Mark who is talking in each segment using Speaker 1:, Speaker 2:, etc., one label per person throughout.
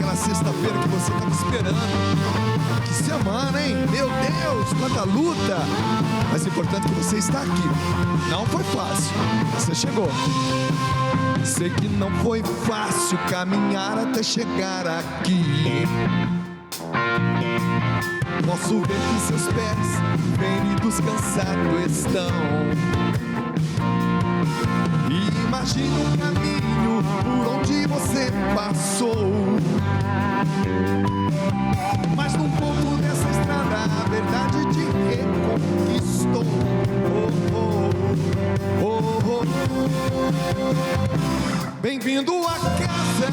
Speaker 1: aquela sexta-feira que você estava esperando. Que semana, hein? Meu Deus, quanta luta! Mas o importante é que você está aqui. Não foi fácil, você chegou. Sei que não foi fácil caminhar até chegar aqui. Posso ver que seus pés feridos, cansados estão. E imagino o caminho por onde você passou. Mas num ponto dessa estrada a verdade te reconquistou. Bem-vindo à casa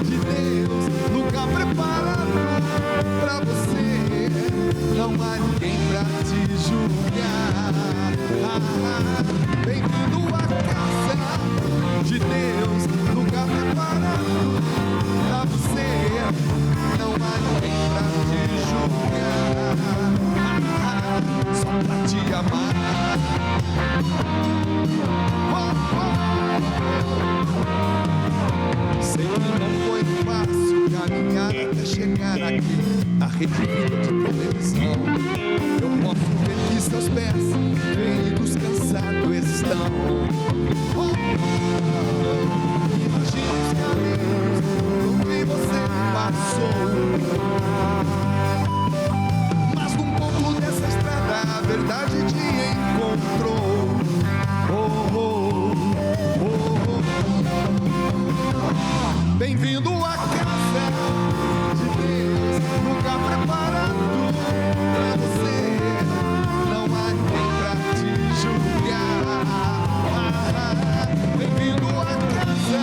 Speaker 1: de Deus, lugar preparado pra você. Não há ninguém pra te julgar. Bem-vindo à casa de Deus, lugar preparado pra você. Não há ninguém pra te julgar, só pra te amar. Sei que não foi fácil caminhar até chegar aqui na rede vida de televisão. Eu posso ver que seus pés feridos, cansados estão. Imagina os caminhos por onde você passou. Mas num ponto dessa estrada a verdade te encontrou. Bem-vindo à casa de Deus, lugar preparado pra você. Não há ninguém pra te julgar. Bem-vindo à casa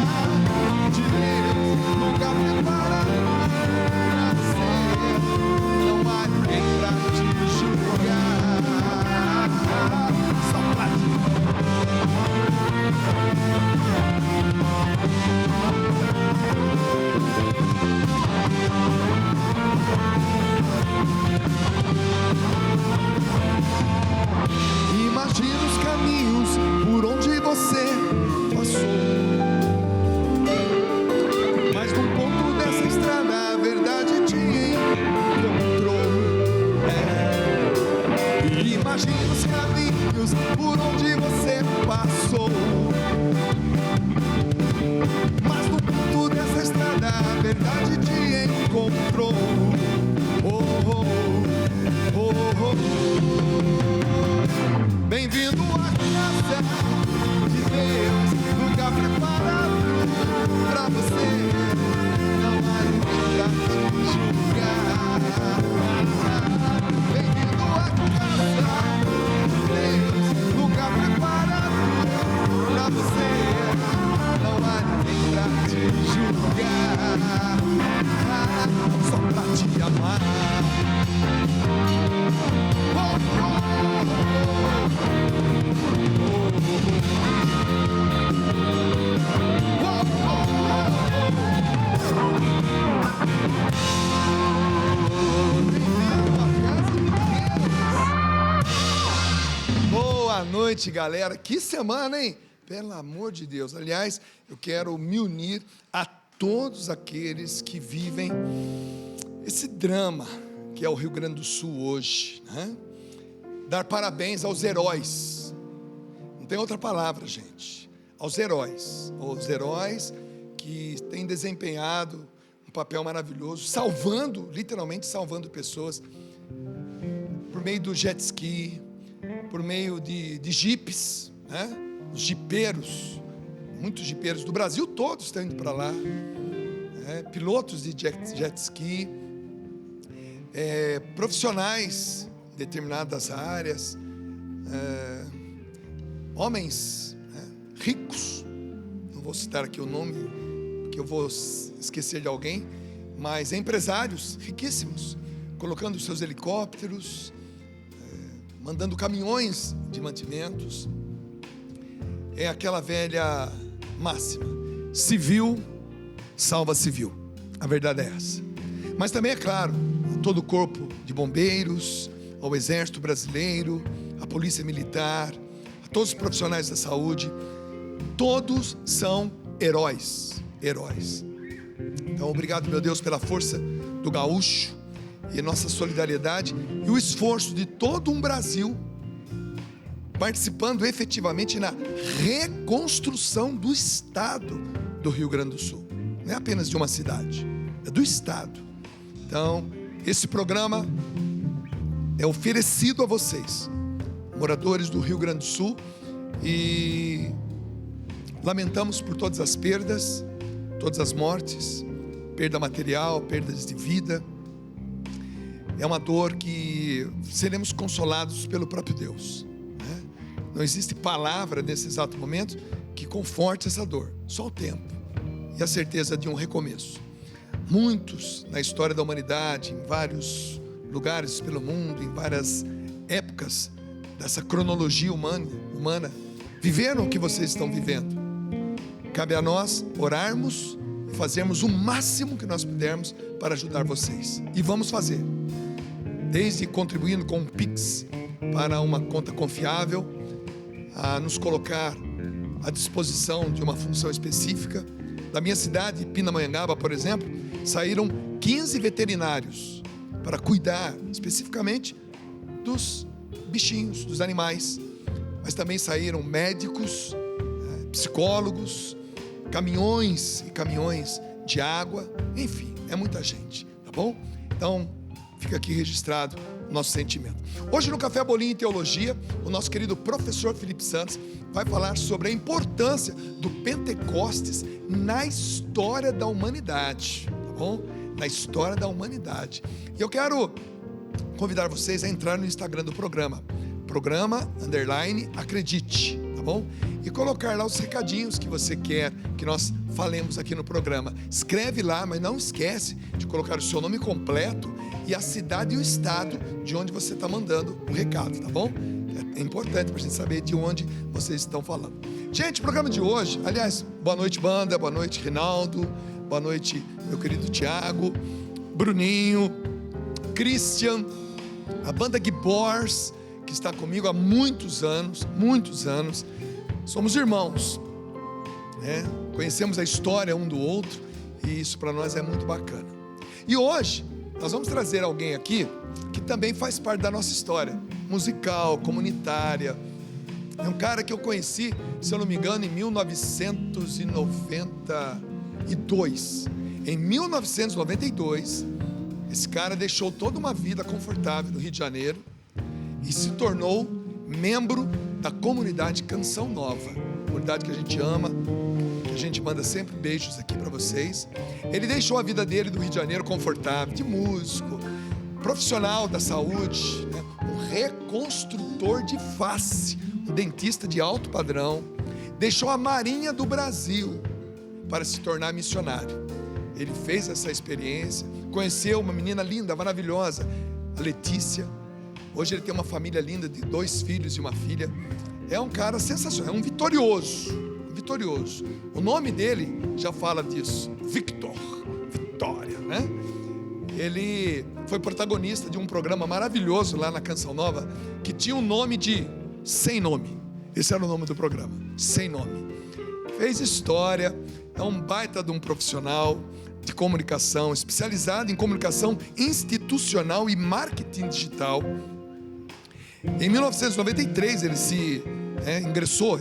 Speaker 1: de Deus, lugar preparado pra você. Não há ninguém pra te julgar, só pra te imagina os caminhos por onde você passou. Mas num ponto dessa estrada a verdade te encontrou. E imagina os caminhos por onde você passou. Mas no ponto dessa estrada a verdade te encontrou. Bem-vindo à casa de Deus, lugar preparado pra você. Não há ninguém pra te julgar. Bem-vindo à casa de Deus, lugar preparado pra você. Não há ninguém pra te julgar, só pra te amar. Boa noite, galera. Que semana, hein? Pelo amor de Deus. Aliás, eu quero me unir a todos aqueles que vivem esse drama que é o Rio Grande do Sul hoje, né? Dar parabéns aos heróis. Não tem outra palavra, gente. Aos heróis que têm desempenhado um papel maravilhoso, salvando, literalmente salvando pessoas, por meio do jet ski, por meio de jipes, né? Os jipeiros, muitos jipeiros do Brasil todo estão indo para lá, né? Pilotos de jet ski, profissionais em determinadas áreas, homens, né, ricos, não vou citar aqui o nome, porque eu vou esquecer de alguém, mas empresários riquíssimos, colocando seus helicópteros, mandando caminhões de mantimentos. É aquela velha máxima: civil salva civil. A verdade é essa. Mas também é claro, todo o corpo de bombeiros, ao Exército Brasileiro, a Polícia Militar, a todos os profissionais da saúde, todos são heróis. Então, obrigado, meu Deus, pela força do gaúcho e nossa solidariedade e o esforço de todo um Brasil participando efetivamente na reconstrução do estado do Rio Grande do Sul. Não é apenas de uma cidade, é do estado. Então, esse programa é oferecido a vocês, moradores do Rio Grande do Sul, e lamentamos por todas as perdas, todas as mortes, perda material, perdas de vida. É uma dor que seremos consolados pelo próprio Deus, né? Não existe palavra nesse exato momento que conforte essa dor, só o tempo e a certeza de um recomeço. Muitos na história da humanidade, em vários lugares pelo mundo, em várias épocas dessa cronologia humana, viveram o que vocês estão vivendo. Cabe a nós orarmos e fazermos o máximo que nós pudermos para ajudar vocês. E vamos fazer. Desde contribuindo com um Pix para uma conta confiável, a nos colocar à disposição de uma função específica. Da minha cidade, Pindamonhangaba, por exemplo, saíram 15 veterinários para cuidar especificamente dos bichinhos, dos animais. Mas também saíram médicos, psicólogos, caminhões e caminhões de água, enfim, é muita gente, tá bom? Então, fica aqui registrado o nosso sentimento. Hoje no Café Bolinho e Teologia, o nosso querido professor Felipe Santos vai falar sobre a importância do Pentecostes na história da humanidade, tá bom? Na história da humanidade. E eu quero convidar vocês a entrar no Instagram do programa, _acredite, tá bom? E colocar lá os recadinhos que você quer que nós falemos aqui no programa. Escreve lá, mas não esquece de colocar o seu nome completo e a cidade e o estado de onde você está mandando o recado, tá bom? É importante para a gente saber de onde vocês estão falando. Gente, o programa de hoje, aliás, boa noite banda, boa noite Rinaldo, boa noite meu querido Tiago, Bruninho, Christian, a banda Gibors, que está comigo há muitos anos, somos irmãos, né? Conhecemos a história um do outro e isso para nós é muito bacana. E hoje nós vamos trazer alguém aqui que também faz parte da nossa história musical, comunitária. É um cara que eu conheci, se eu não me engano, em 1992. Em 1992, esse cara deixou toda uma vida confortável no Rio de Janeiro e se tornou membro da comunidade Canção Nova, comunidade que a gente ama, que a gente manda sempre beijos aqui para vocês. Ele deixou a vida dele do Rio de Janeiro confortável, de músico, profissional da saúde, né? Um reconstrutor de face, um dentista de alto padrão. Deixou a Marinha do Brasil para se tornar missionário. Ele fez essa experiência, conheceu uma menina linda, maravilhosa, a Letícia. Hoje ele tem uma família linda de 2 filhos e uma filha. É um cara sensacional, é um vitorioso. O nome dele já fala disso, Victor, Vitória, né? Ele foi protagonista de um programa maravilhoso lá na Canção Nova, que tinha um nome de Sem Nome. Esse era o nome do programa, Sem Nome. Fez história, é um baita de um profissional de comunicação, especializado em comunicação institucional e marketing digital. Em 1993 ele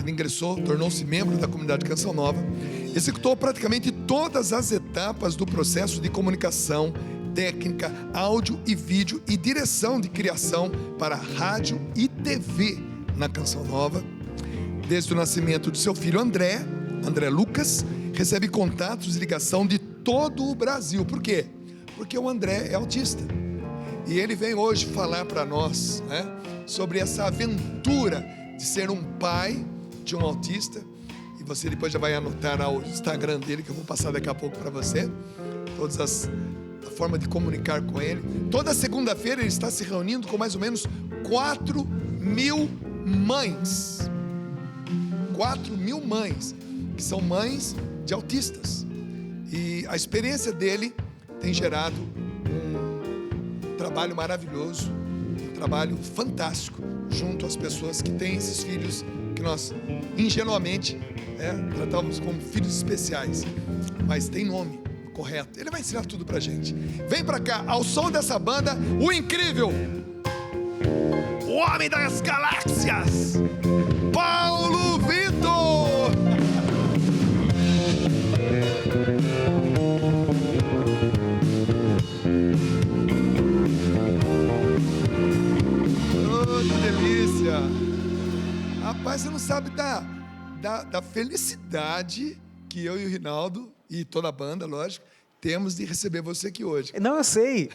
Speaker 1: ingressou, tornou-se membro da comunidade Canção Nova, executou praticamente todas as etapas do processo de comunicação, técnica, áudio e vídeo e direção de criação para rádio e TV na Canção Nova. Desde o nascimento de seu filho André Lucas, recebe contatos e ligação de todo o Brasil. Por quê? Porque o André é autista. E ele vem hoje falar para nós, né, sobre essa aventura de ser um pai de um autista. E você depois já vai anotar o Instagram dele, que eu vou passar daqui a pouco para você. A forma de comunicar com ele. Toda segunda-feira ele está se reunindo com mais ou menos 4.000 mães. 4.000 mães, que são mães de autistas. E a experiência dele tem gerado um trabalho maravilhoso, um trabalho fantástico, junto às pessoas que têm esses filhos que nós ingenuamente tratamos como filhos especiais, mas tem nome. correto. Ele vai ensinar tudo pra gente. Vem pra cá, ao som dessa banda, o incrível, o homem das galáxias, Paulo Vitor. Oh, que delícia. Rapaz, você não sabe da felicidade que eu e o Rinaldo, e toda a banda, lógico, temos de receber você aqui hoje.
Speaker 2: Não, eu sei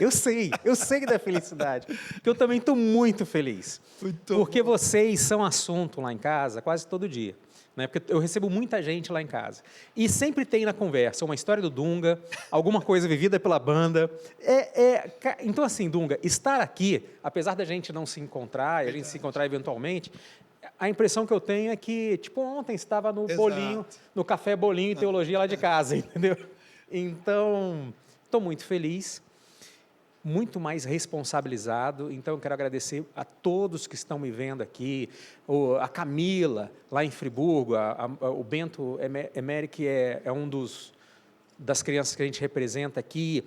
Speaker 2: da felicidade, porque eu também estou muito feliz, porque vocês são assunto lá em casa quase todo dia, né? Porque eu recebo muita gente lá em casa, e sempre tem na conversa uma história do Dunga, alguma coisa vivida pela banda, então assim, Dunga, estar aqui, apesar da gente não se encontrar, e a gente se encontrar eventualmente, a impressão que eu tenho é que, tipo, ontem estava no bolinho, no café bolinho e teologia lá de casa, entendeu? Então, estou muito feliz, muito mais responsabilizado, então eu quero agradecer a todos que estão me vendo aqui, a Camila, lá em Friburgo, o Bento Emery, que é das crianças que a gente representa aqui,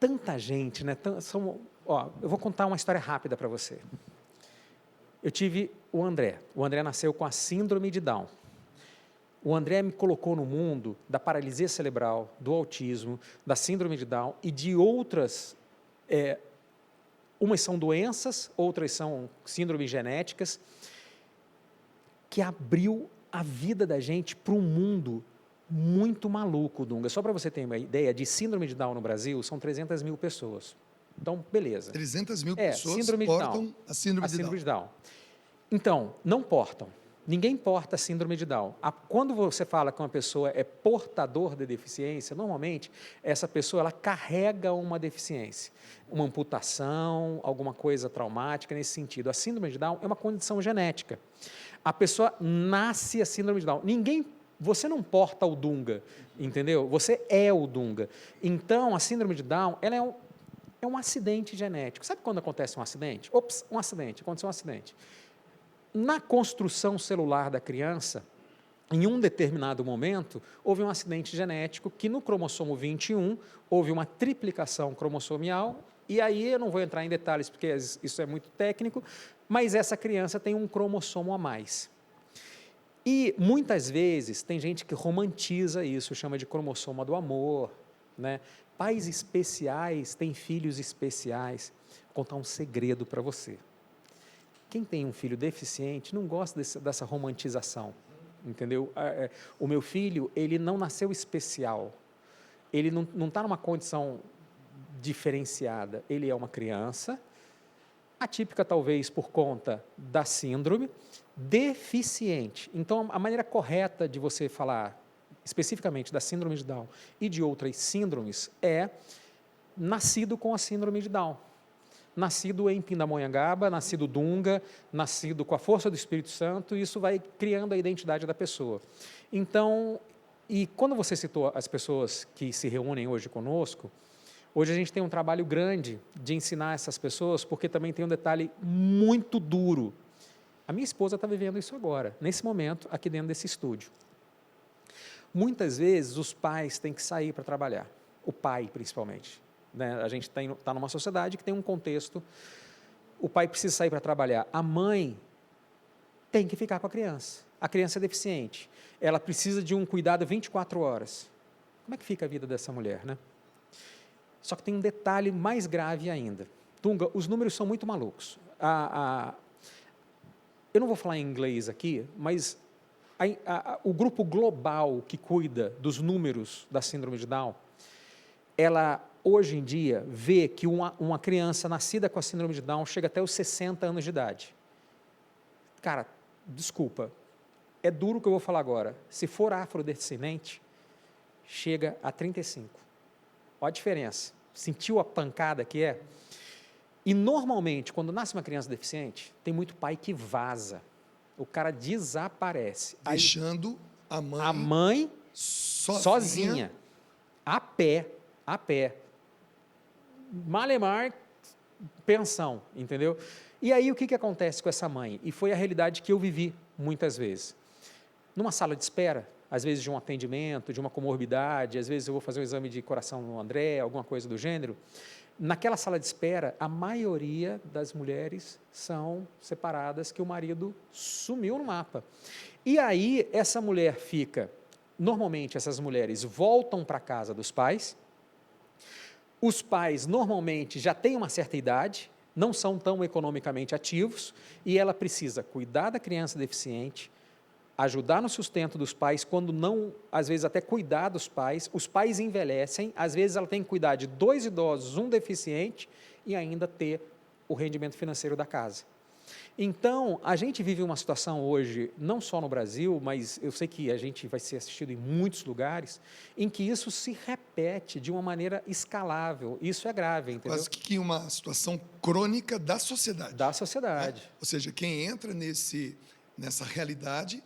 Speaker 2: tanta gente, né? Eu vou contar uma história rápida para você. Eu tive o André nasceu com a síndrome de Down. O André me colocou no mundo da paralisia cerebral, do autismo, da síndrome de Down e de outras, umas são doenças, outras são síndromes genéticas, que abriu a vida da gente para um mundo muito maluco, Dunga. Só para você ter uma ideia, de síndrome de Down no Brasil, são 300 mil pessoas. Então, beleza.
Speaker 1: 300 mil pessoas portam a síndrome de Down.
Speaker 2: Então, não portam. Ninguém porta a síndrome de Down. Quando você fala que uma pessoa é portador de deficiência, normalmente, essa pessoa ela carrega uma deficiência, uma amputação, alguma coisa traumática nesse sentido. A síndrome de Down é uma condição genética. A pessoa nasce a síndrome de Down. Você não porta o Dunga, entendeu? Você é o Dunga. Então, a síndrome de Down, ela é um acidente genético. Sabe quando acontece um acidente? Aconteceu um acidente. Na construção celular da criança, em um determinado momento, houve um acidente genético que no cromossomo 21 houve uma triplicação cromossomial, e aí eu não vou entrar em detalhes porque isso é muito técnico, mas essa criança tem um cromossomo a mais. E muitas vezes tem gente que romantiza isso, chama de cromossoma do amor, né? Pais especiais têm filhos especiais. Vou contar um segredo para você. Quem tem um filho deficiente não gosta dessa romantização, entendeu? O meu filho, ele não nasceu especial, ele não está numa condição diferenciada, ele é uma criança, atípica talvez por conta da síndrome, deficiente. Então, a maneira correta de você falar especificamente da síndrome de Down e de outras síndromes é nascido com a síndrome de Down. Nascido em Pindamonhangaba, nascido Dunga, nascido com a força do Espírito Santo, e isso vai criando a identidade da pessoa. Então, e quando você citou as pessoas que se reúnem hoje conosco, hoje a gente tem um trabalho grande de ensinar essas pessoas, porque também tem um detalhe muito duro. A minha esposa está vivendo isso agora, nesse momento, aqui dentro desse estúdio. Muitas vezes os pais têm que sair para trabalhar, o pai principalmente. Né? A gente está numa sociedade que tem um contexto, o pai precisa sair para trabalhar, a mãe tem que ficar com a criança é deficiente, ela precisa de um cuidado 24 horas. Como é que fica a vida dessa mulher, né? Só que tem um detalhe mais grave ainda. Dunga, os números são muito malucos. Eu não vou falar em inglês aqui, mas o grupo global que cuida dos números da síndrome de Down, ela hoje em dia vê que uma criança nascida com a síndrome de Down chega até os 60 anos de idade. Cara, desculpa, é duro o que eu vou falar agora. Se for afrodescendente, chega a 35. Olha a diferença. Sentiu a pancada que é? E normalmente, quando nasce uma criança deficiente, tem muito pai que vaza. O cara desaparece.
Speaker 1: Deixando
Speaker 2: a mãe sozinha, a pé. Malemar, pensão, entendeu? E aí o que acontece com essa mãe? E foi a realidade que eu vivi muitas vezes. Numa sala de espera, às vezes de um atendimento, de uma comorbidade, às vezes eu vou fazer um exame de coração no André, alguma coisa do gênero, naquela sala de espera, a maioria das mulheres são separadas, que o marido sumiu no mapa. E aí, essa mulher fica, normalmente essas mulheres voltam para a casa dos pais, os pais normalmente já têm uma certa idade, não são tão economicamente ativos, e ela precisa cuidar da criança deficiente, ajudar no sustento dos pais, quando não, às vezes até cuidar dos pais, os pais envelhecem, às vezes ela tem que cuidar de 2 idosos, um deficiente, e ainda ter o rendimento financeiro da casa. Então, a gente vive uma situação hoje, não só no Brasil, mas eu sei que a gente vai ser assistido em muitos lugares, em que isso se repete de uma maneira escalável. Isso é grave, entendeu?
Speaker 1: Quase que uma situação crônica da sociedade.
Speaker 2: Da sociedade.
Speaker 1: Né? Ou seja, quem entra nessa realidade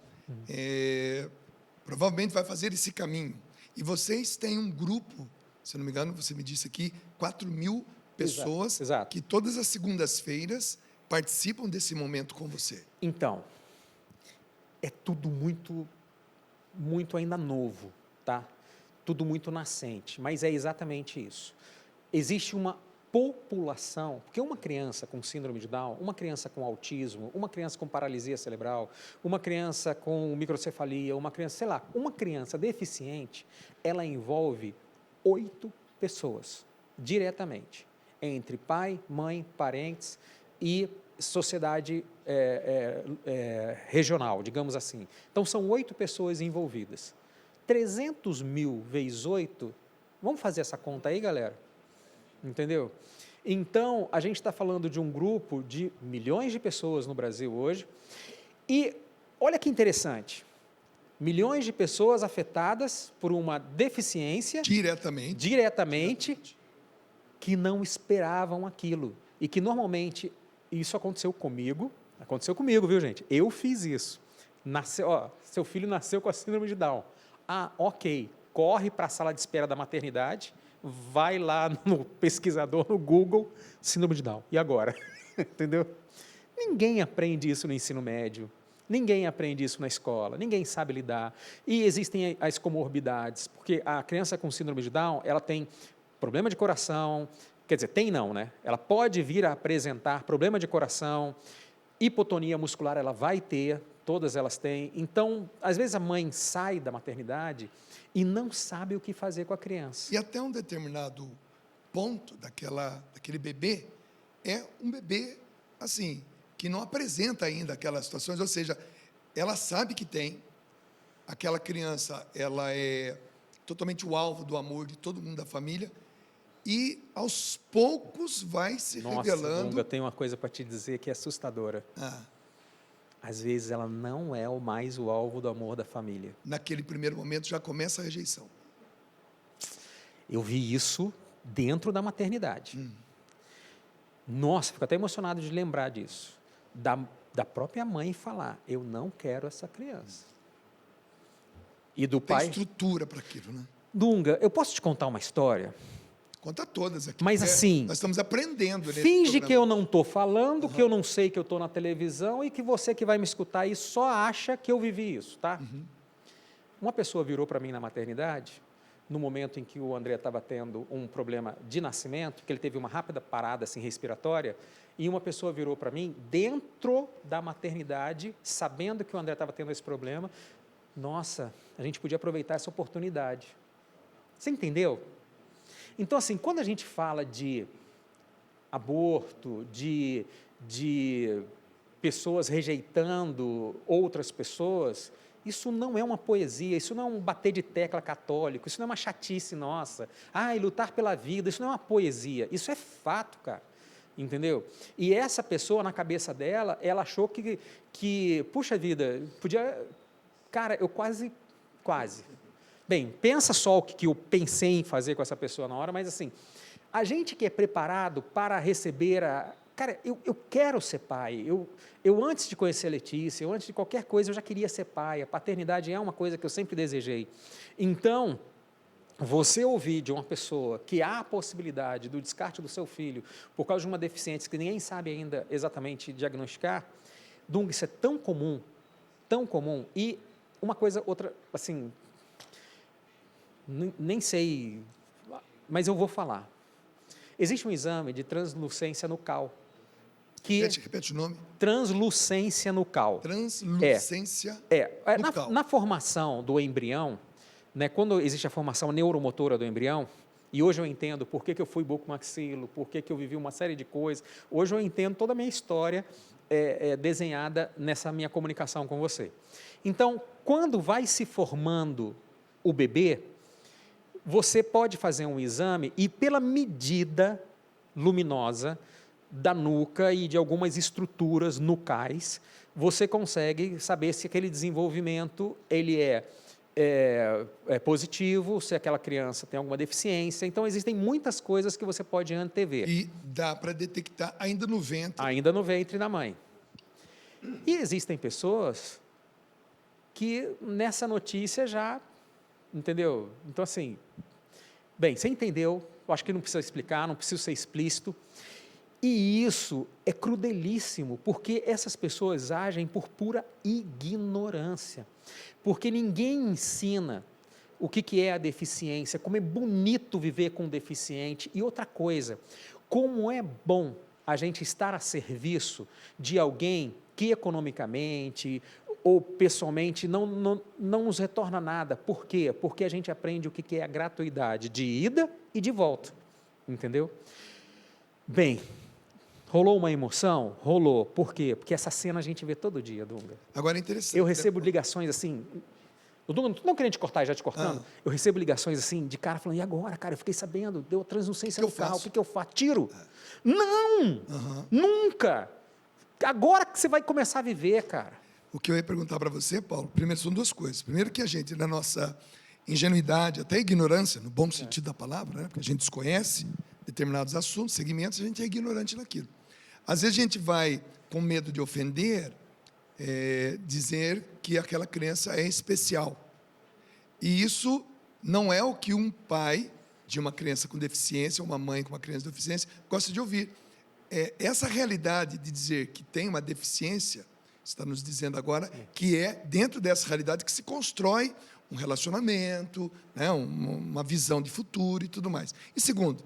Speaker 1: provavelmente vai fazer esse caminho. E vocês têm um grupo, se eu não me engano, você me disse aqui, 4.000 pessoas
Speaker 2: Exato.
Speaker 1: que todas as segundas-feiras participam desse momento com você.
Speaker 2: Então, é tudo muito, muito ainda novo, tá? Tudo muito nascente, mas é exatamente isso. Existe uma população, porque uma criança com síndrome de Down, uma criança com autismo, uma criança com paralisia cerebral, uma criança com microcefalia, uma criança, sei lá, uma criança deficiente, ela envolve 8 pessoas, diretamente, entre pai, mãe, parentes e sociedade regional, digamos assim. Então, são 8 pessoas envolvidas. 300 mil vezes 8, vamos fazer essa conta aí, galera? Entendeu? Então, a gente está falando de um grupo de milhões de pessoas no Brasil hoje, e olha que interessante, milhões de pessoas afetadas por uma deficiência diretamente, que não esperavam aquilo, e que normalmente, isso aconteceu comigo, viu, gente? Eu fiz isso. Seu filho nasceu com a síndrome de Down. Ah, ok, corre para a sala de espera da maternidade, vai lá no pesquisador, no Google, síndrome de Down. E agora? Entendeu? Ninguém aprende isso no ensino médio, ninguém aprende isso na escola, ninguém sabe lidar. E existem as comorbidades, porque a criança com síndrome de Down, ela tem problema de coração, quer dizer, tem não, né? Ela pode vir a apresentar problema de coração, hipotonia muscular ela vai ter, todas elas têm. Então, às vezes a mãe sai da maternidade e não sabe o que fazer com a criança.
Speaker 1: E até um determinado ponto daquele bebê, é um bebê, assim, que não apresenta ainda aquelas situações, ou seja, ela sabe que tem, aquela criança, ela é totalmente o alvo do amor de todo mundo da família, e aos poucos vai se revelando.
Speaker 2: Nossa, eu tenho uma coisa para te dizer que é assustadora. Às vezes ela não é mais o alvo do amor da família.
Speaker 1: Naquele primeiro momento já começa a rejeição.
Speaker 2: Eu vi isso dentro da maternidade. Nossa, fico até emocionado de lembrar disso. Da própria mãe falar, eu não quero essa criança. E do pai...
Speaker 1: Tem estrutura para aquilo, né?
Speaker 2: Dunga, eu posso te contar uma história?
Speaker 1: Conta todas aqui.
Speaker 2: Mas assim,
Speaker 1: nós estamos aprendendo.
Speaker 2: Finge que eu não estou falando, que eu não sei que eu estou na televisão e que você que vai me escutar aí só acha que eu vivi isso, tá? Uma pessoa virou para mim na maternidade, no momento em que o André estava tendo um problema de nascimento, que ele teve uma rápida parada assim, respiratória, e uma pessoa virou para mim dentro da maternidade, sabendo que o André estava tendo esse problema. Nossa, a gente podia aproveitar essa oportunidade. Você entendeu? Então, assim, quando a gente fala de aborto, de pessoas rejeitando outras pessoas, isso não é uma poesia, isso não é um bater de tecla católico, isso não é uma chatice nossa. E lutar pela vida, isso não é uma poesia, isso é fato, cara. Entendeu? E essa pessoa, na cabeça dela, ela achou que puxa vida, podia... Cara, eu quase... Bem, pensa só o que eu pensei em fazer com essa pessoa na hora, mas assim, a gente que é preparado para receber Cara, eu quero ser pai, eu antes de conhecer a Letícia, antes de qualquer coisa, eu já queria ser pai, a paternidade é uma coisa que eu sempre desejei. Então, você ouvir de uma pessoa que há a possibilidade do descarte do seu filho por causa de uma deficiência que ninguém sabe ainda exatamente diagnosticar, Dunga, isso é tão comum, e uma coisa, outra, assim, nem sei, mas eu vou falar. Existe um exame de translucência nucal.
Speaker 1: Repete o nome.
Speaker 2: Translucência nucal.
Speaker 1: Translucência nucal.
Speaker 2: Na formação do embrião, né, quando existe a formação neuromotora do embrião, e hoje eu entendo por que eu fui bucomaxilo, por que eu vivi uma série de coisas, hoje eu entendo toda a minha história desenhada nessa minha comunicação com você. Então, quando vai se formando o bebê, você pode fazer um exame e pela medida luminosa da nuca e de algumas estruturas nucais, você consegue saber se aquele desenvolvimento ele é positivo, se aquela criança tem alguma deficiência. Então, existem muitas coisas que você pode antever.
Speaker 1: E dá para detectar ainda no ventre.
Speaker 2: Ainda no ventre da mãe. E existem pessoas que nessa notícia já, entendeu? Então, assim, bem, você entendeu, eu acho que não precisa explicar, não precisa ser explícito. E isso é crudelíssimo, porque essas pessoas agem por pura ignorância. Porque ninguém ensina o que é a deficiência, como é bonito viver com um deficiente. E outra coisa, como é bom a gente estar a serviço de alguém que economicamente ou pessoalmente não nos retorna nada. Por quê? Porque a gente aprende o que é a gratuidade de ida e de volta. Entendeu? Bem, rolou uma emoção? Rolou. Por quê? Porque essa cena a gente vê todo dia, Dunga.
Speaker 1: Agora é interessante.
Speaker 2: Eu recebo ligações assim... Dunga, não querendo te cortar e já te cortando, eu recebo ligações assim de cara falando, e agora, cara, eu fiquei sabendo, deu translucência no carro, o que eu faço? Tiro? Não! Nunca! Agora que você vai começar a viver, cara.
Speaker 1: O que eu ia perguntar para você, Paulo, primeiro são duas coisas. Primeiro que a gente, na nossa ingenuidade, até ignorância, no bom sentido da palavra, né? Porque a gente desconhece determinados assuntos, segmentos, a gente é ignorante naquilo. Às vezes a gente vai com medo de ofender, dizer que aquela criança é especial. E isso não é o que um pai de uma criança com deficiência, uma mãe com uma criança com deficiência, gosta de ouvir. Essa realidade de dizer que tem uma deficiência, está nos dizendo agora, que é dentro dessa realidade que se constrói um relacionamento, né, uma visão de futuro e tudo mais. E segundo,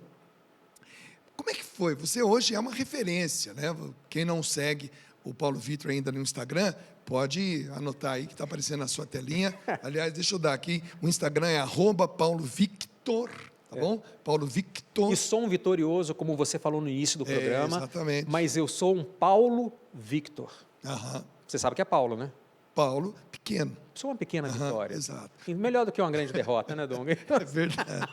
Speaker 1: como é que foi? Você hoje é uma referência, né? Quem não segue o Paulo Victor ainda no Instagram, pode anotar aí que está aparecendo na sua telinha. Aliás, deixa eu dar aqui, o Instagram é @PauloVictor, tá bom? Paulo Victor.
Speaker 2: E sou um vitorioso, como você falou no início do programa,
Speaker 1: exatamente.
Speaker 2: Mas eu sou um Paulo Victor.
Speaker 1: Aham.
Speaker 2: Você sabe que é Paulo, né?
Speaker 1: Paulo pequeno.
Speaker 2: Sou uma pequena vitória.
Speaker 1: Exato.
Speaker 2: E melhor do que uma grande derrota, né, Dunga?
Speaker 1: É verdade.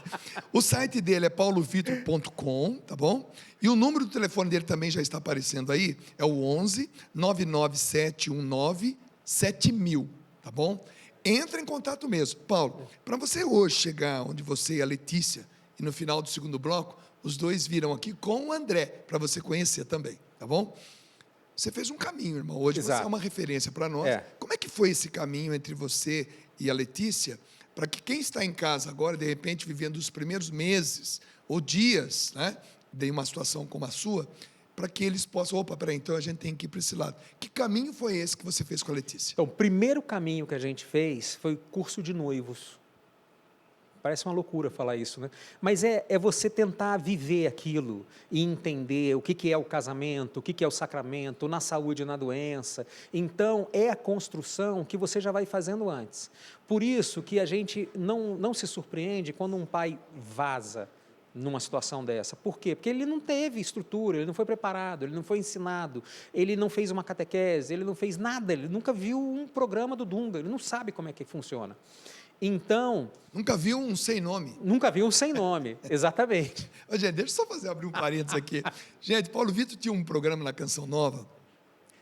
Speaker 1: O site dele é paulovitor.com, tá bom? E o número do telefone dele também já está aparecendo aí, é o 11 99719 7000, tá bom? Entra em contato mesmo. Paulo, para você hoje chegar onde você e a Letícia, e no final do segundo bloco, os dois viram aqui com o André, para você conhecer também, tá bom? Você fez um caminho, irmão. Hoje Exato. Você é uma referência para nós. Como é que foi esse caminho entre você e a Letícia, para que quem está em casa agora, de repente, vivendo os primeiros meses ou dias, né, de uma situação como a sua, para que eles possam, então a gente tem que ir para esse lado. Que caminho foi esse que você fez com a Letícia?
Speaker 2: Então, o primeiro caminho que a gente fez foi o curso de noivos. Parece uma loucura falar isso, né? Mas é você tentar viver aquilo e entender o que é o casamento, o que é o sacramento, na saúde e na doença. Então, é a construção que você já vai fazendo antes. Por isso que a gente não se surpreende quando um pai vaza numa situação dessa. Por quê? Porque ele não teve estrutura, ele não foi preparado, ele não foi ensinado, ele não fez uma catequese, ele não fez nada, ele nunca viu um programa do Dunga, ele não sabe como é que funciona. Então...
Speaker 1: Nunca viu um sem nome.
Speaker 2: Nunca viu um sem nome, exatamente.
Speaker 1: Gente, deixa eu só abrir um parênteses aqui. Gente, Paulo Victor tinha um programa na Canção Nova,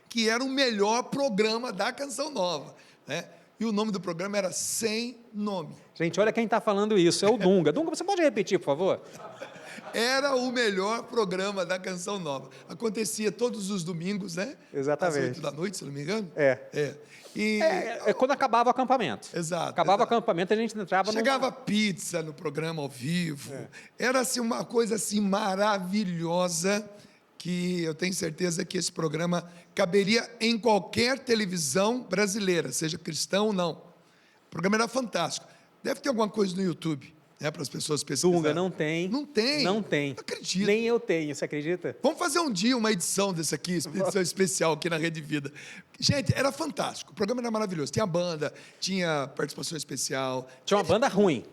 Speaker 1: que era o melhor programa da Canção Nova, né? E o nome do programa era Sem Nome.
Speaker 2: Gente, olha quem está falando isso, é o Dunga. Dunga, você pode repetir, por favor?
Speaker 1: Era o melhor programa da Canção Nova. Acontecia todos os domingos, né?
Speaker 2: Exatamente.
Speaker 1: Às 8 da noite, se não me engano.
Speaker 2: É quando acabava o acampamento.
Speaker 1: Exato.
Speaker 2: Acabava o acampamento, a gente entrava
Speaker 1: Chegava pizza no programa ao vivo. Era assim, uma coisa assim, maravilhosa, que eu tenho certeza que esse programa caberia em qualquer televisão brasileira, seja cristão ou não. O programa era fantástico. Deve ter alguma coisa no YouTube, né, para as pessoas pesquisarem.
Speaker 2: Dunga, não tem.
Speaker 1: Não tem?
Speaker 2: Não tem.
Speaker 1: Não acredito.
Speaker 2: Nem eu tenho, você acredita?
Speaker 1: Vamos fazer um dia uma edição desse aqui, edição especial aqui na Rede Vida. Gente, era fantástico. O programa era maravilhoso. Tinha banda, tinha participação especial.
Speaker 2: Tinha uma banda ruim.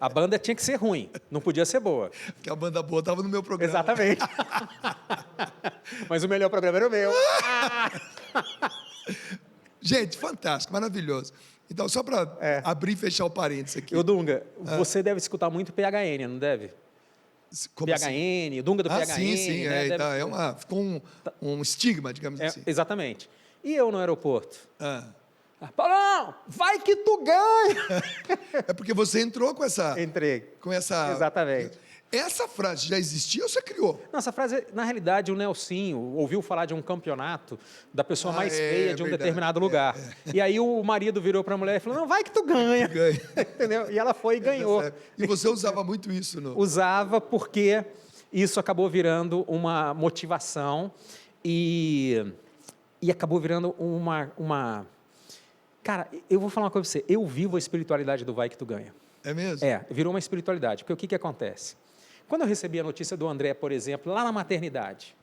Speaker 2: A banda tinha que ser ruim, não podia ser boa.
Speaker 1: Porque a banda boa estava no meu programa.
Speaker 2: Exatamente. Mas o melhor programa era o meu.
Speaker 1: Gente, fantástico, maravilhoso. Então, só para abrir e fechar o parênteses aqui.
Speaker 2: E o Dunga, você deve escutar muito PHN, não deve?
Speaker 1: Como
Speaker 2: PHN,
Speaker 1: assim?
Speaker 2: o Dunga do PHN.
Speaker 1: Sim,
Speaker 2: né?
Speaker 1: ficou um estigma, digamos assim.
Speaker 2: Exatamente. E eu no aeroporto?
Speaker 1: Ah.
Speaker 2: Paulão, vai que tu ganha!
Speaker 1: É porque você entrou com essa...
Speaker 2: Entrei.
Speaker 1: Com essa...
Speaker 2: Exatamente.
Speaker 1: Essa frase já existia ou você criou?
Speaker 2: Não, essa frase, na realidade, o Nelsinho ouviu falar de um campeonato da pessoa mais feia de um
Speaker 1: verdade,
Speaker 2: determinado lugar. E aí o marido virou para a mulher e falou, não, vai que tu ganha.
Speaker 1: Ganha.
Speaker 2: Entendeu? E ela foi e ganhou.
Speaker 1: E você usava muito isso, não?
Speaker 2: Usava porque isso acabou virando uma motivação e acabou virando uma... Cara, eu vou falar uma coisa para você. Eu vivo a espiritualidade do vai que tu ganha.
Speaker 1: É mesmo?
Speaker 2: Virou uma espiritualidade. Porque o que acontece? Quando eu recebi a notícia do André, por exemplo, lá na maternidade,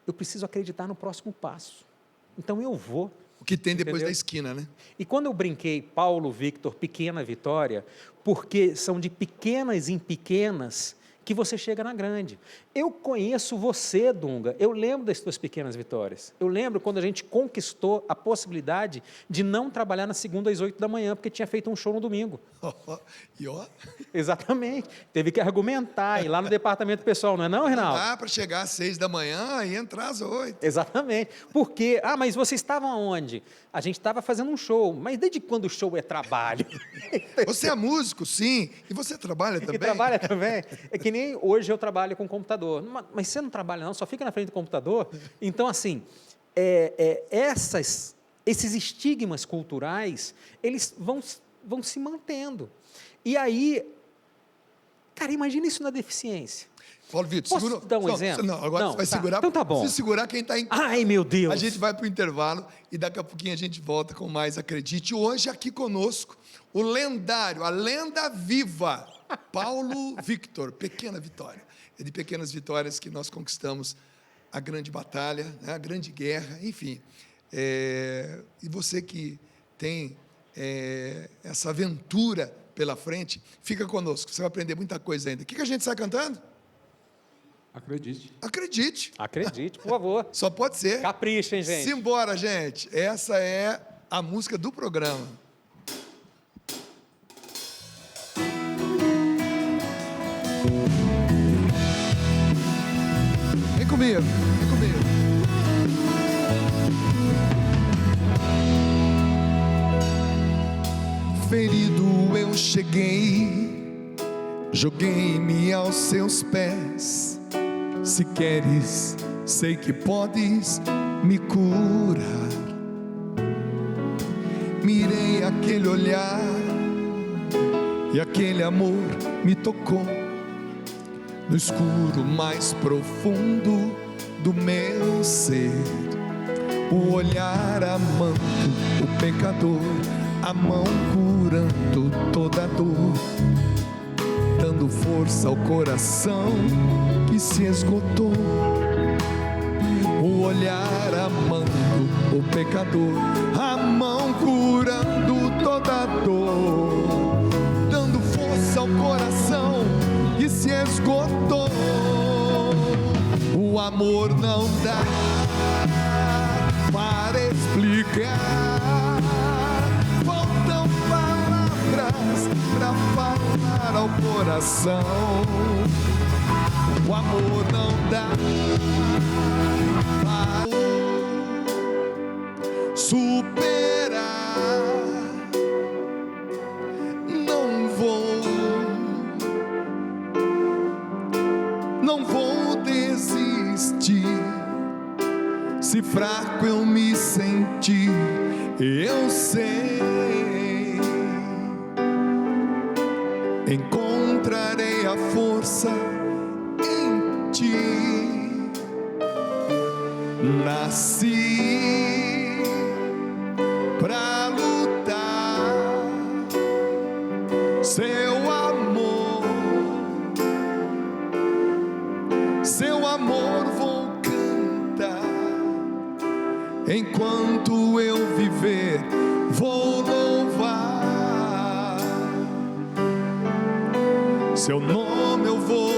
Speaker 2: eu preciso acreditar no próximo passo. Então eu vou.
Speaker 1: O que tem depois
Speaker 2: Entendeu?
Speaker 1: da esquina, né?
Speaker 2: E quando eu brinquei, Paulo, Victor, pequena vitória, porque são de pequenas em pequenas que você chega na grande. Eu conheço você, Dunga, eu lembro das suas pequenas vitórias. Eu lembro quando a gente conquistou a possibilidade de não trabalhar na segunda às 8 da manhã, porque tinha feito um show no domingo.
Speaker 1: E ó...
Speaker 2: Exatamente. Teve que argumentar, ir lá no departamento pessoal, não é não, Reinaldo?
Speaker 1: Dá para chegar às 6 da manhã e entrar às 8.
Speaker 2: Exatamente. Porque, mas vocês estavam aonde? A gente estava fazendo um show. Mas desde quando o show é trabalho?
Speaker 1: Você é músico, sim. E você trabalha também?
Speaker 2: E trabalha também. É que nem hoje eu trabalho com computador. Mas você não trabalha não, só fica na frente do computador. Então, assim, esses estigmas culturais, eles vão se mantendo. E aí, cara, imagina isso na deficiência.
Speaker 1: Paulo Vitor,
Speaker 2: Posso dar um exemplo?
Speaker 1: Não, agora você vai segurar.
Speaker 2: Então tá bom.
Speaker 1: Se segurar quem está em casa.
Speaker 2: Ai, meu Deus.
Speaker 1: A gente vai para o intervalo e daqui a pouquinho a gente volta com mais Acredite. Hoje aqui conosco, o lendário, a lenda viva, Paulo Victor, Pequena Vitória. É de pequenas vitórias que nós conquistamos a grande batalha, né, a grande guerra, enfim. E você que tem essa aventura pela frente, fica conosco, você vai aprender muita coisa ainda. O que a gente sai cantando?
Speaker 3: Acredite.
Speaker 1: Acredite.
Speaker 2: Acredite, por favor.
Speaker 1: Só pode ser.
Speaker 2: Capricha, hein, gente?
Speaker 1: Simbora, gente. Essa é a música do programa. Vem comigo, vem comigo. Ferido eu cheguei, joguei-me aos seus pés. Se queres, sei que podes me curar. Mirei aquele olhar e aquele amor me tocou no escuro mais profundo do meu ser. O olhar amando o pecador, a mão curando toda dor, dando força ao coração que se esgotou. O olhar amando o pecador, a mão curando toda dor, dando força ao coração que se esgotou. O amor não dá para explicar, faltam palavras para falar ao coração. O amor não dá para superar. Não vou desistir. Se fraco eu me senti, eu sei, encontrarei a força em ti. Nasci pra lutar. Seu nome eu vou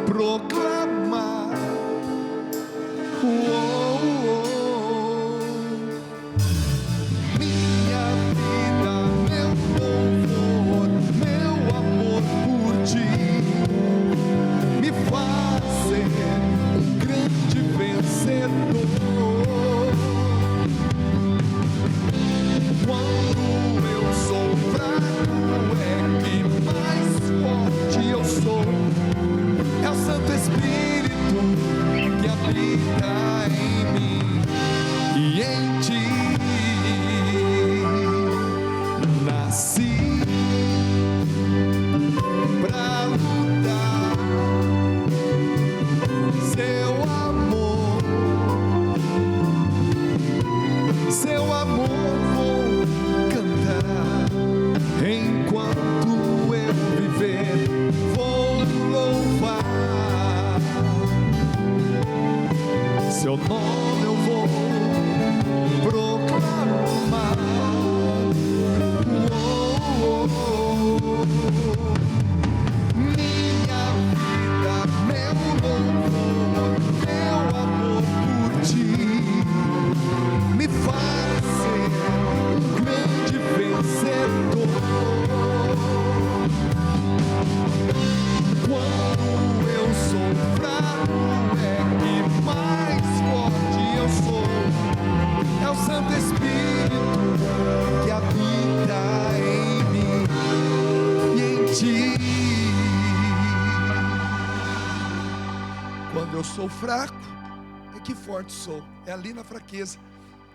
Speaker 1: proclamar. Minha vida, meu louvor, meu amor por ti me faz ser um grande vencedor. Quando eu sou fraco, é que mais forte eu sou. É o Santo Espírito que habita em mim e em ti. Nasci pra lutar. Seu amor vou cantar. Enquanto eu viver, vou louvar. Seu nome eu vou proclamar. Minha vida, meu louvor, meu amor por ti me faz ser um grande vencedor. Quando eu sou fraco, é que mais forte eu sou. É o Santo Espírito que habita em mim e em ti. Quando eu sou fraco, é que forte sou. É ali na fraqueza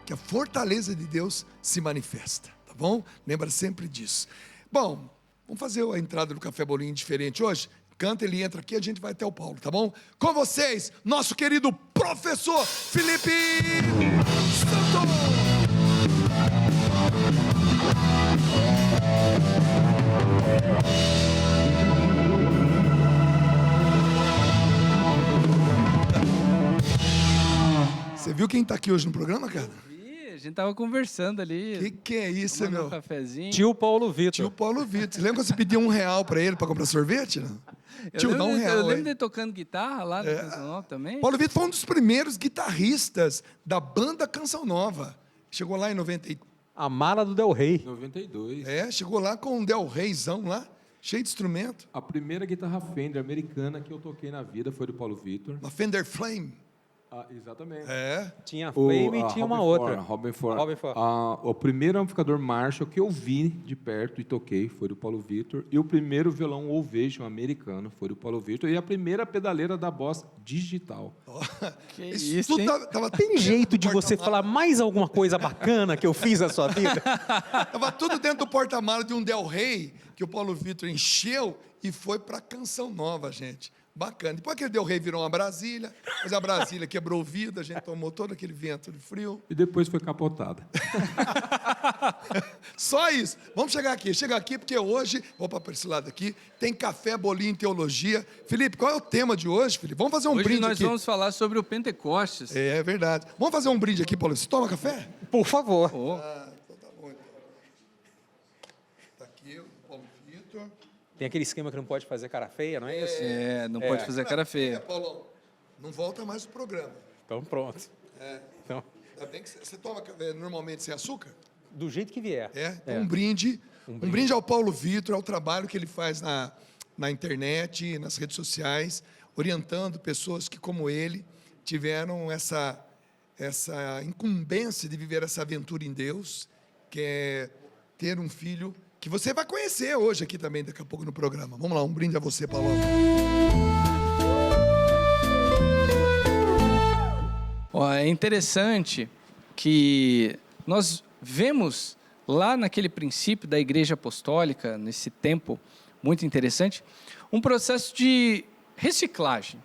Speaker 1: que a fortaleza de Deus se manifesta, tá bom? Lembra sempre disso. Bom, vamos fazer a entrada do Café Bolinho diferente hoje. Canta, ele entra aqui, a gente vai até o Paulo, tá bom? Com vocês, nosso querido professor Felipe Santos. Você viu quem está aqui hoje no programa, cara?
Speaker 4: A gente tava conversando ali.
Speaker 1: Que é isso,
Speaker 4: tomando
Speaker 1: meu?
Speaker 4: Um cafezinho.
Speaker 2: Tio Paulo Vitor.
Speaker 1: Tio Paulo Vitor. Você lembra quando você pediu R$1 para ele para comprar sorvete? Não? Tio, dá R$1.
Speaker 4: Eu lembro
Speaker 1: aí.
Speaker 4: dele tocando guitarra lá na Canção Nova também.
Speaker 1: Paulo Vitor foi um dos primeiros guitarristas da banda Canção Nova. Chegou lá em 90.
Speaker 2: A mala do Del Rey.
Speaker 3: 92.
Speaker 1: Chegou lá com um Del Reyzão lá, cheio de instrumento.
Speaker 3: A primeira guitarra Fender americana que eu toquei na vida foi do Paulo Vitor.
Speaker 1: Uma Fender Flame.
Speaker 3: Ah, exatamente.
Speaker 2: Tinha Flame e tinha uma outra.
Speaker 3: Robin Ford.
Speaker 2: Robin Ford.
Speaker 3: O primeiro amplificador Marshall que eu vi de perto e toquei foi do Paulo Vitor. E o primeiro violão Ovation americano foi do Paulo Vitor. E a primeira pedaleira da Boss digital.
Speaker 4: Que
Speaker 1: Isso
Speaker 4: isso,
Speaker 1: tudo
Speaker 4: hein?
Speaker 1: tava
Speaker 2: Tem
Speaker 1: dentro
Speaker 2: jeito
Speaker 1: do
Speaker 2: de você
Speaker 1: porta-mala.
Speaker 2: falar mais alguma coisa bacana que eu fiz na sua vida?
Speaker 1: Tava tudo dentro do porta-mala de um Del Rey que o Paulo Vitor encheu e foi para Canção Nova, gente. Bacana. Depois aquele Del Rey virou uma Brasília, mas a Brasília quebrou o vidro, a gente tomou todo aquele vento de frio.
Speaker 3: E depois foi capotada.
Speaker 1: Só isso. Vamos chegar aqui. Chega aqui porque hoje, vou para esse lado aqui, tem café, bolinho, teologia. Felipe, qual é o tema de hoje, Felipe? Vamos fazer um
Speaker 4: Hoje
Speaker 1: brinde
Speaker 4: nós
Speaker 1: aqui.
Speaker 4: vamos falar sobre o Pentecostes.
Speaker 1: É verdade. Vamos fazer um brinde aqui, Paulo. Você toma café?
Speaker 2: Por favor.
Speaker 4: Oh,
Speaker 1: Então tá bom, então. Tá aqui o Paulo Vitor.
Speaker 2: Tem aquele esquema que não pode fazer cara feia, não é isso?
Speaker 4: não pode fazer cara feia.
Speaker 1: Paulão, não volta mais o programa.
Speaker 2: Então pronto. Então,
Speaker 1: Ainda bem que você toma café normalmente sem açúcar?
Speaker 2: do jeito que vier.
Speaker 1: Então um brinde. Um brinde ao Paulo Vitor, ao trabalho que ele faz na internet, nas redes sociais, orientando pessoas que, como ele, tiveram essa incumbência de viver essa aventura em Deus, que é ter um filho que você vai conhecer hoje aqui também, daqui a pouco no programa. Vamos lá, um brinde a você, Paulo.
Speaker 4: É interessante que nós vemos lá naquele princípio da Igreja Apostólica, nesse tempo muito interessante, um processo de reciclagem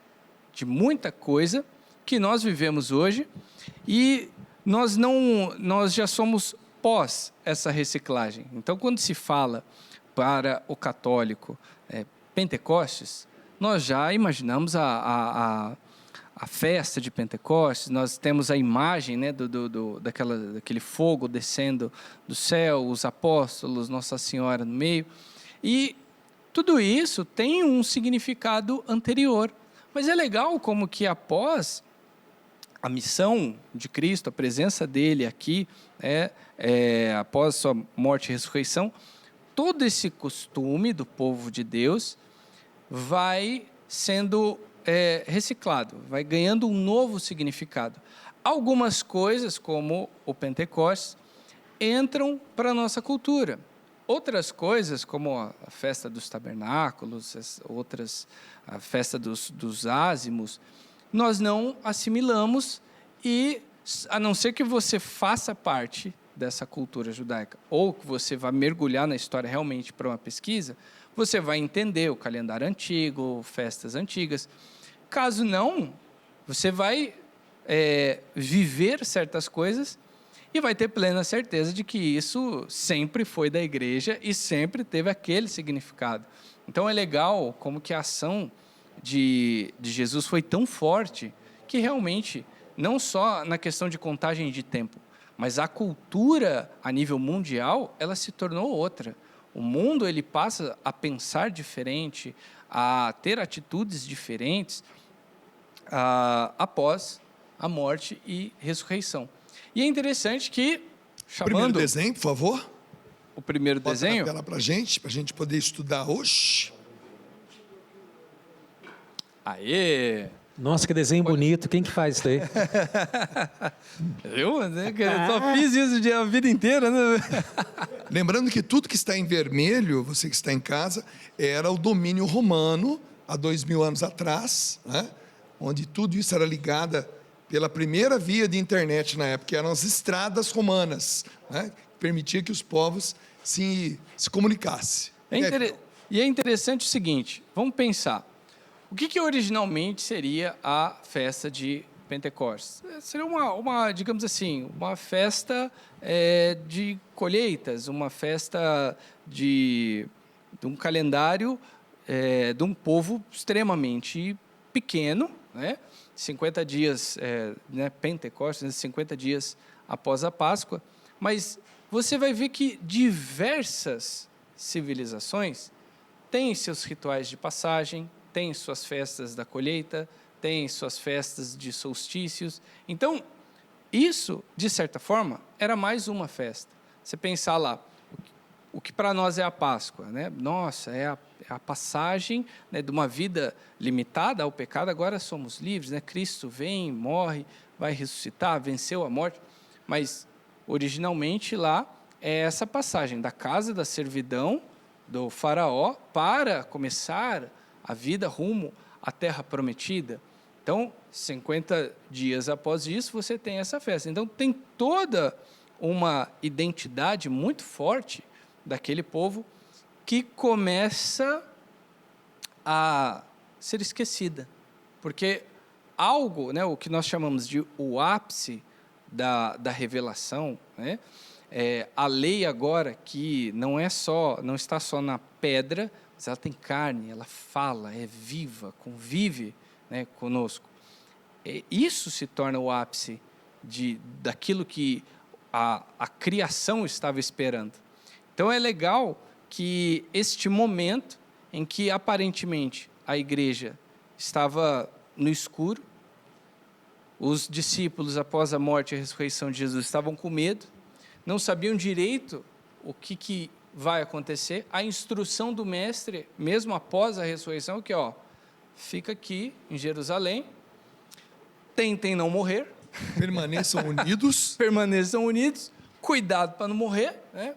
Speaker 4: de muita coisa que nós vivemos hoje e nós já somos pós essa reciclagem. Então, quando se fala para o católico Pentecostes, nós já imaginamos a festa de Pentecostes, nós temos a imagem, né, daquele fogo descendo do céu, os apóstolos, Nossa Senhora no meio. E tudo isso tem um significado anterior. Mas é legal como que após a missão de Cristo, a presença dele aqui, após sua morte e ressurreição, todo esse costume do povo de Deus vai sendo reciclado, vai ganhando um novo significado. Algumas coisas, como o Pentecostes, entram para a nossa cultura. Outras coisas, como a festa dos tabernáculos, a festa dos ázimos, nós não assimilamos e, a não ser que você faça parte dessa cultura judaica, ou que você vá mergulhar na história realmente para uma pesquisa, você vai entender o calendário antigo, festas antigas. Caso não, você vai viver certas coisas e vai ter plena certeza de que isso sempre foi da igreja e sempre teve aquele significado. Então é legal como que a ação de Jesus foi tão forte que realmente, não só na questão de contagem de tempo, mas a cultura a nível mundial, ela se tornou outra. O mundo ele passa a pensar diferente, a ter atitudes diferentes após a morte e ressurreição. E é interessante que,
Speaker 1: Primeiro desenho, por favor.
Speaker 4: O primeiro
Speaker 1: Bota
Speaker 4: desenho?
Speaker 1: na tela para a gente poder estudar hoje.
Speaker 4: Aê!
Speaker 2: Nossa, que desenho bonito. Quem que faz isso daí?
Speaker 4: Eu só fiz isso a vida inteira, né?
Speaker 1: Lembrando que tudo que está em vermelho, você que está em casa, era o domínio romano, há 2000 anos atrás, né? Onde tudo isso era ligado pela primeira via de internet na época, que eram as estradas romanas, né? Que permitia que os povos se comunicassem.
Speaker 4: E é interessante o seguinte, vamos pensar. O que originalmente seria a festa de Pentecostes? Seria digamos assim, uma festa de colheitas, uma festa de um calendário de um povo extremamente pequeno, né? 50 dias, Pentecostes, 50 dias após a Páscoa, mas você vai ver que diversas civilizações têm seus rituais de passagem, têm suas festas da colheita, têm suas festas de solstícios. Então, isso, de certa forma, era mais uma festa. Você pensar lá, o que para nós é a Páscoa, né? Nossa, é a passagem, né, de uma vida limitada ao pecado, agora somos livres, né? Cristo vem, morre, vai ressuscitar, venceu a morte, mas originalmente lá é essa passagem da casa da servidão do faraó para começar a vida rumo à terra prometida. Então, 50 dias após isso, você tem essa festa. Então, tem toda uma identidade muito forte daquele povo que começa a ser esquecida. Porque algo, né, o que nós chamamos de o ápice da revelação, né, a lei agora que não está só na pedra, mas ela tem carne, ela fala, é viva, convive, né, conosco. Isso se torna o ápice daquilo que a criação estava esperando. Então é legal que este momento em que aparentemente a igreja estava no escuro, os discípulos após a morte e a ressurreição de Jesus estavam com medo, não sabiam direito o que vai acontecer. A instrução do mestre, mesmo após a ressurreição, que fica aqui em Jerusalém, tentem não morrer,
Speaker 1: permaneçam unidos,
Speaker 4: cuidado para não morrer, né?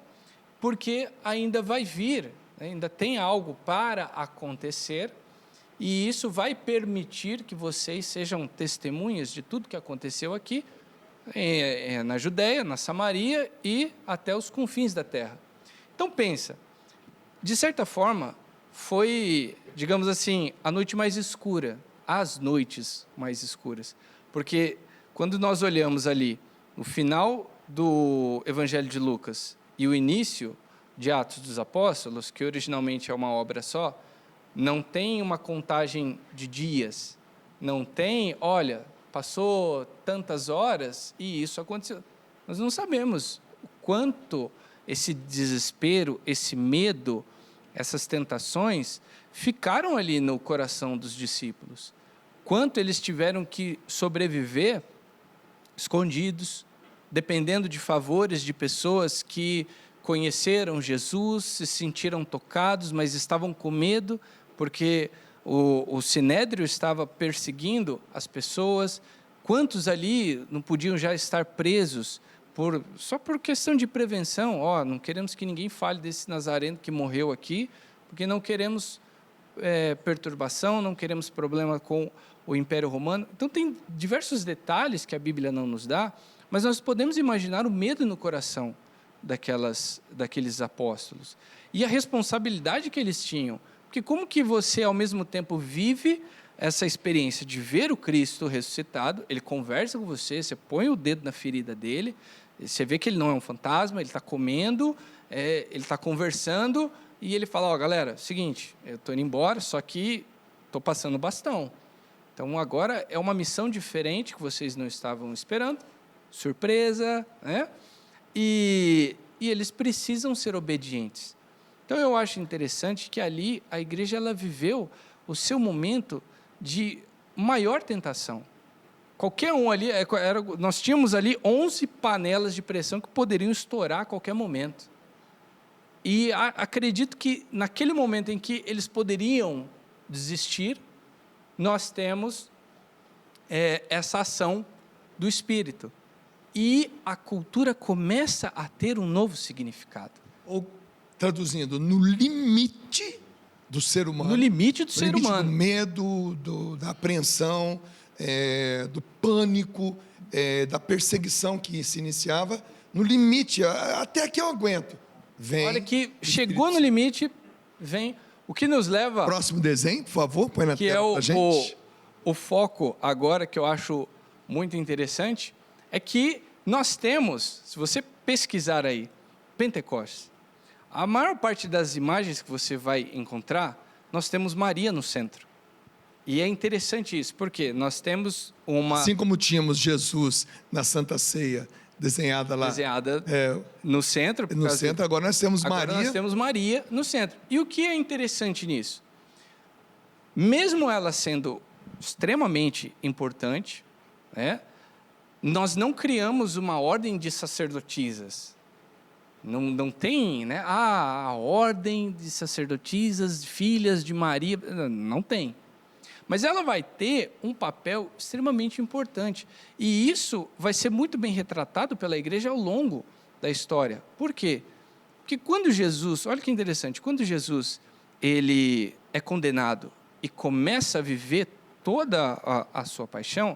Speaker 4: Porque ainda vai vir, ainda tem algo para acontecer, e isso vai permitir que vocês sejam testemunhas de tudo que aconteceu aqui, na Judéia, na Samaria e até os confins da terra. Então pensa, de certa forma, foi, digamos assim, a noite mais escura, as noites mais escuras, porque quando nós olhamos ali o final do Evangelho de Lucas e o início de Atos dos Apóstolos, que originalmente é uma obra só, não tem uma contagem de dias, não tem, olha, passou tantas horas e isso aconteceu. Nós não sabemos o quanto esse desespero, esse medo essas tentações ficaram ali no coração dos discípulos. Quanto eles tiveram que sobreviver escondidos, dependendo de favores de pessoas que conheceram Jesus, se sentiram tocados, mas estavam com medo, porque o Sinédrio estava perseguindo as pessoas. Quantos ali não podiam já estar presos só por questão de prevenção? Não queremos que ninguém fale desse Nazareno que morreu aqui, porque não queremos perturbação, não queremos problema com o Império Romano. Então, tem diversos detalhes que a Bíblia não nos dá, mas nós podemos imaginar o medo no coração daqueles apóstolos e a responsabilidade que eles tinham. Porque como que você, ao mesmo tempo, vive essa experiência de ver o Cristo ressuscitado, ele conversa com você, você põe o dedo na ferida dele, você vê que ele não é um fantasma, ele está comendo, ele está conversando, e ele fala, galera, seguinte, eu estou indo embora, só que estou passando o bastão. Então, agora é uma missão diferente que vocês não estavam esperando, surpresa, né? E eles precisam ser obedientes. Então, eu acho interessante que ali a igreja ela viveu o seu momento de maior tentação. Qualquer um ali, nós tínhamos ali 11 panelas de pressão que poderiam estourar a qualquer momento. E acredito que naquele momento em que eles poderiam desistir, nós temos essa ação do Espírito. E a cultura começa a ter um novo significado.
Speaker 1: Ou, traduzindo, no limite do ser humano.
Speaker 4: No limite do ser humano.
Speaker 1: Do medo, da apreensão, do pânico, da perseguição que se iniciava. No limite, até que eu aguento. Vem.
Speaker 4: Olha que chegou no limite, vem. O que nos leva...
Speaker 1: Próximo desenho, por favor, põe na
Speaker 4: que
Speaker 1: tela pra gente.
Speaker 4: O foco agora, que eu acho muito interessante, é que nós temos, se você pesquisar aí, Pentecostes, a maior parte das imagens que você vai encontrar, nós temos Maria no centro. E é interessante isso, porque nós temos uma...
Speaker 1: Assim como tínhamos Jesus na Santa Ceia, desenhada lá.
Speaker 4: Desenhada no centro.
Speaker 1: No centro, agora nós temos
Speaker 4: agora
Speaker 1: Maria.
Speaker 4: Nós temos Maria no centro. E o que é interessante nisso? Mesmo ela sendo extremamente importante, né, nós não criamos uma ordem de sacerdotisas. Não tem, né? A ordem de sacerdotisas, filhas de Maria. Não tem. Mas ela vai ter um papel extremamente importante. E isso vai ser muito bem retratado pela igreja ao longo da história. Por quê? Porque quando Jesus, olha que interessante, quando Jesus ele é condenado e começa a viver toda a sua paixão,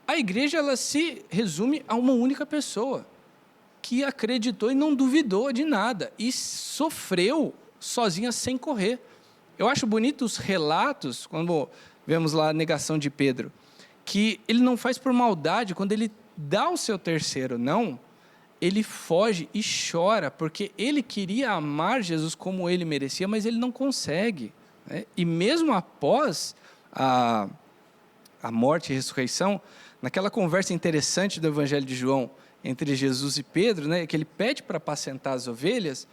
Speaker 4: a igreja ela se resume a uma única pessoa, que acreditou e não duvidou de nada, e sofreu sozinha sem correr. Eu acho bonito os relatos, quando vemos lá a negação de Pedro, que ele não faz por maldade. Quando ele dá o seu terceiro não, ele foge e chora, porque ele queria amar Jesus como ele merecia, mas ele não consegue, né? E mesmo após a morte e ressurreição, naquela conversa interessante do Evangelho de João, entre Jesus e Pedro, né, que ele pede para apacentar as ovelhas,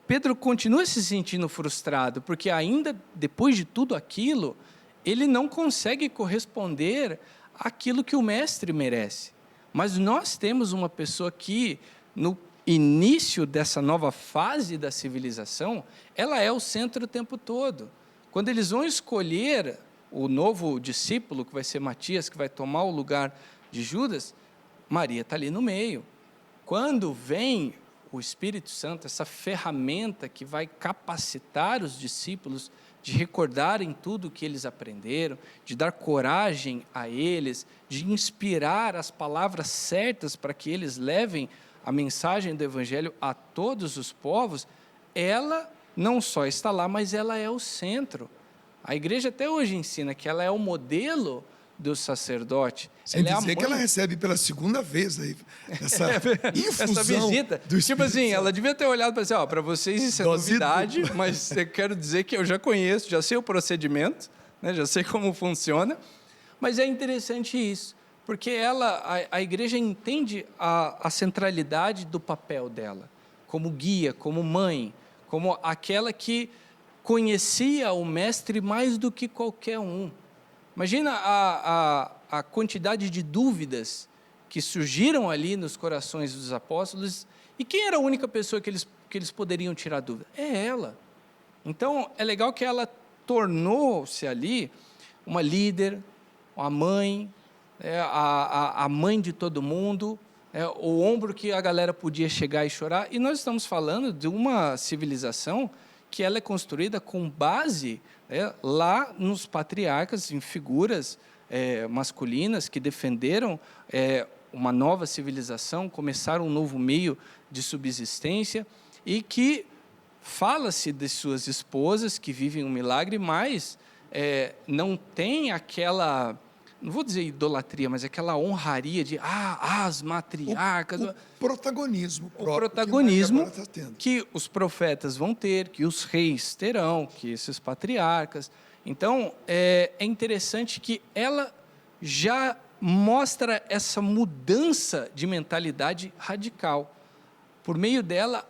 Speaker 4: Pedro continua se sentindo frustrado, porque ainda depois de tudo aquilo, ele não consegue corresponder àquilo que o mestre merece. Mas nós temos uma pessoa que, no início dessa nova fase da civilização, ela é o centro o tempo todo. Quando eles vão escolher o novo discípulo, que vai ser Matias, que vai tomar o lugar de Judas, Maria está ali no meio. Quando vem o Espírito Santo, essa ferramenta que vai capacitar os discípulos de recordarem tudo o que eles aprenderam, de dar coragem a eles, de inspirar as palavras certas para que eles levem a mensagem do Evangelho a todos os povos, ela não só está lá, mas ela é o centro. A igreja até hoje ensina que ela é o modelo do sacerdote.
Speaker 1: Sem dizer que ela recebe pela segunda vez aí, essa infusão
Speaker 4: essa visita.
Speaker 1: Do
Speaker 4: tipo assim, ela devia ter olhado para dizer, para vocês isso é novidade, mas eu quero dizer que eu já conheço, já sei o procedimento, né, já sei como funciona, mas é interessante isso, porque a igreja entende a centralidade do papel dela, como guia, como mãe, como aquela que conhecia o Mestre mais do que qualquer um. Imagina a quantidade de dúvidas que surgiram ali nos corações dos apóstolos. E quem era a única pessoa que eles poderiam tirar dúvida? É ela. Então, é legal que ela tornou-se ali uma líder, uma mãe, a mãe de todo mundo, o ombro que a galera podia chegar e chorar. E nós estamos falando de uma civilização que ela é construída com base lá nos patriarcas, em figuras masculinas que defenderam uma nova civilização, começaram um novo meio de subsistência, e que fala-se de suas esposas que vivem um milagre, mas não tem aquela, não vou dizer idolatria, mas aquela honraria de as matriarcas.
Speaker 1: O protagonismo próprio.
Speaker 4: O protagonismo
Speaker 1: que, tá tendo.
Speaker 4: Que os profetas vão ter, que os reis terão, que esses patriarcas. Então, é interessante que ela já mostra essa mudança de mentalidade radical. Por meio dela,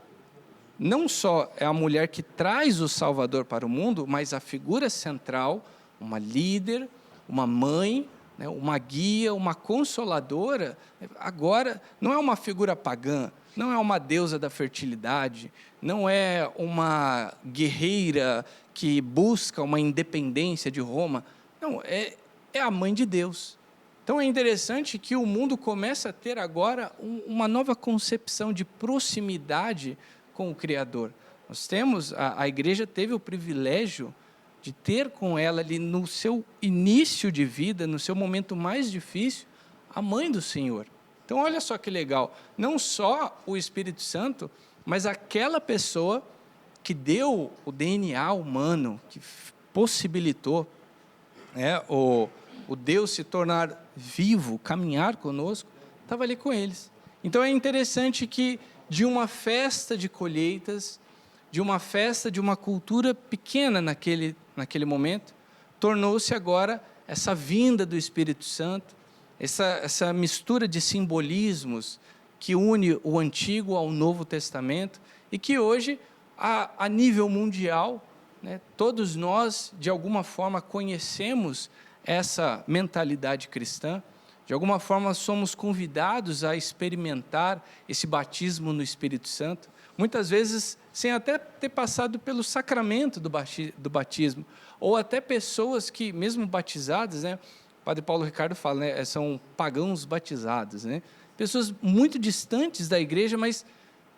Speaker 4: não só é a mulher que traz o Salvador para o mundo, mas a figura central, uma líder, uma mãe, uma guia, uma consoladora. Agora, não é uma figura pagã, não é uma deusa da fertilidade, não é uma guerreira que busca uma independência de Roma. Não, é a mãe de Deus. Então, é interessante que o mundo começa a ter agora uma nova concepção de proximidade com o Criador. Nós temos, a igreja teve o privilégio de ter com ela ali no seu início de vida, no seu momento mais difícil, a mãe do Senhor. Então, olha só que legal, não só o Espírito Santo, mas aquela pessoa que deu o DNA humano, que possibilitou o Deus se tornar vivo, caminhar conosco, estava ali com eles. Então, é interessante que de uma festa de colheitas, de uma festa de uma cultura pequena naquele momento, tornou-se agora essa vinda do Espírito Santo, essa mistura de simbolismos que une o Antigo ao Novo Testamento, e que hoje, a nível mundial, todos nós, de alguma forma, conhecemos essa mentalidade cristã. De alguma forma, somos convidados a experimentar esse batismo no Espírito Santo, muitas vezes sem até ter passado pelo sacramento do batismo, ou até pessoas que, mesmo batizadas, o Padre Paulo Ricardo fala, são pagãos batizados, pessoas muito distantes da igreja, mas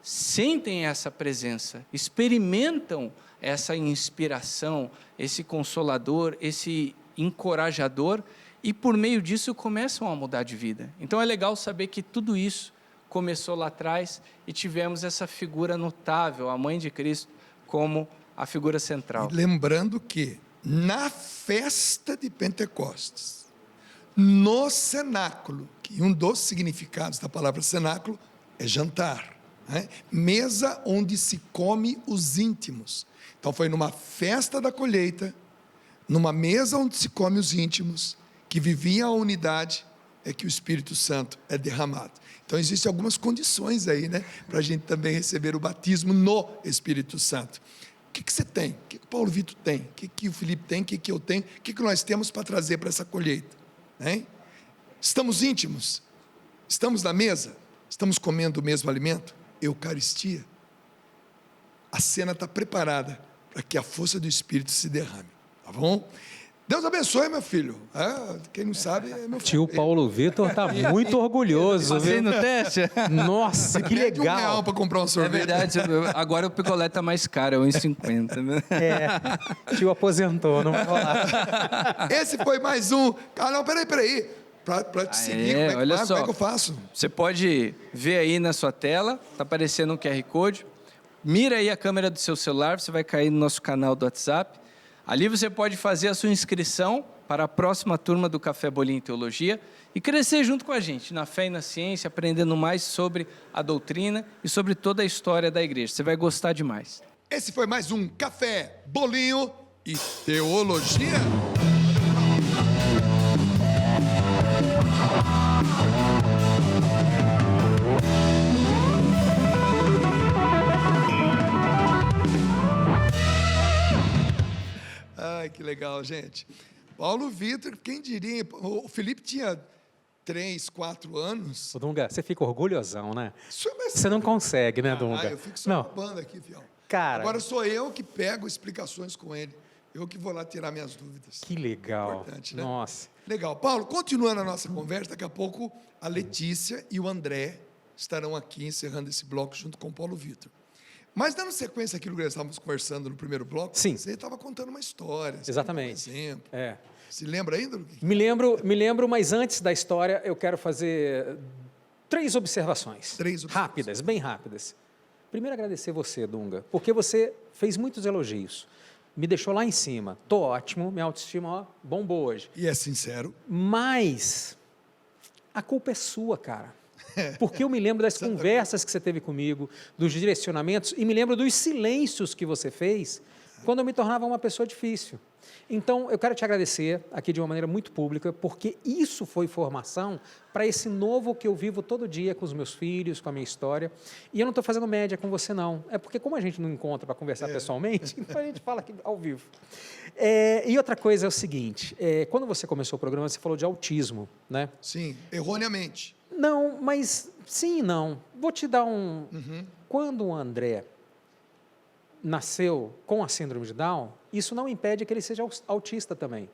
Speaker 4: sentem essa presença, experimentam essa inspiração, esse consolador, esse encorajador, e por meio disso começam a mudar de vida. Então é legal saber que tudo isso começou lá atrás e tivemos essa figura notável, a mãe de Cristo, como a figura central.
Speaker 1: E lembrando que na festa de Pentecostes, no cenáculo, que um dos significados da palavra cenáculo é jantar, mesa onde se come os íntimos. Então foi numa festa da colheita, numa mesa onde se come os íntimos, que vivia a unidade, é que o Espírito Santo é derramado. Então existem algumas condições aí, para a gente também receber o batismo no Espírito Santo. O que você tem? O que o Paulo Vitor tem? O que o Felipe tem? O que eu tenho? O que nós temos para trazer para essa colheita? Estamos íntimos? Estamos na mesa? Estamos comendo o mesmo alimento? Eucaristia. A cena está preparada para que a força do Espírito se derrame. Tá bom? Deus abençoe, meu filho. Quem não sabe é meu filho.
Speaker 2: Tio Paulo Vitor está muito orgulhoso.
Speaker 4: Passei no teste?
Speaker 2: Nossa, que
Speaker 1: Pede
Speaker 2: legal.
Speaker 1: R$1 para comprar um sorvete.
Speaker 4: É verdade, agora o picolé está mais caro, é 1,50.
Speaker 2: Tio aposentou, não vai rolar.
Speaker 1: Esse foi mais um. Não, peraí. Para te seguir, como é que eu faço?
Speaker 4: Você pode ver aí na sua tela, está aparecendo um QR Code. Mira aí a câmera do seu celular, você vai cair no nosso canal do WhatsApp. Ali você pode fazer a sua inscrição para a próxima turma do Café Bolinho Teologia e crescer junto com a gente, na fé e na ciência, aprendendo mais sobre a doutrina e sobre toda a história da igreja. Você vai gostar demais.
Speaker 1: Esse foi mais um Café, Bolinho e Teologia. legal, gente. Paulo Vitor, quem diria? O Felipe tinha 3, 4 anos.
Speaker 2: Ô, Dunga, você fica orgulhosão, né?
Speaker 1: Isso é mais-
Speaker 2: Você não consegue, né, Dunga?
Speaker 1: eu fico só
Speaker 2: Não,
Speaker 1: roubando aqui, fião.
Speaker 2: cara,
Speaker 1: Agora sou eu que pego explicações com ele. Eu que vou lá tirar minhas dúvidas.
Speaker 2: que legal.
Speaker 1: Importante, né?
Speaker 2: Nossa.
Speaker 1: Legal. Paulo, continuando a nossa conversa, daqui a pouco a Letícia e o André estarão aqui encerrando esse bloco junto com o Paulo Vitor. Mas dando sequência àquilo que nós estávamos conversando no primeiro bloco,
Speaker 2: Sim.
Speaker 1: você estava contando uma história. você
Speaker 2: Exatamente.
Speaker 1: contou um exemplo.
Speaker 2: É.
Speaker 1: Se lembra ainda, Luquinha?
Speaker 2: Me lembro, mas antes da história, eu quero fazer 3 observações.
Speaker 1: 3 observações.
Speaker 2: Rápidas, bem rápidas. Primeiro, agradecer você, Dunga, porque você fez muitos elogios. Me deixou lá em cima. Tô ótimo, minha autoestima, ó, bombou hoje.
Speaker 1: E é sincero.
Speaker 2: Mas a culpa é sua, cara. Porque eu me lembro das conversas que você teve comigo, dos direcionamentos, e me lembro dos silêncios que você fez quando eu me tornava uma pessoa difícil. Então, eu quero te agradecer aqui de uma maneira muito pública, porque isso foi formação para esse novo que eu vivo todo dia com os meus filhos, com a minha história. E eu não estou fazendo média com você, não. É porque, como a gente não encontra para conversar pessoalmente, então a gente fala aqui ao vivo. E outra coisa é o seguinte: quando você começou o programa, você falou de autismo, né?
Speaker 1: Sim, erroneamente.
Speaker 2: Não, mas sim e não. Vou te dar um. Quando o André nasceu com a síndrome de Down, isso não impede que ele seja autista também.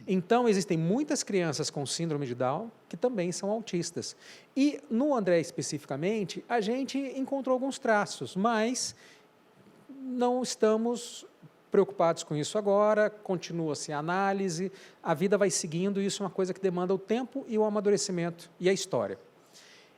Speaker 2: Então, existem muitas crianças com síndrome de Down que também são autistas. E no André especificamente, a gente encontrou alguns traços, mas não estamos preocupados com isso agora, continua-se a análise, a vida vai seguindo, e isso é uma coisa que demanda o tempo e o amadurecimento e a história.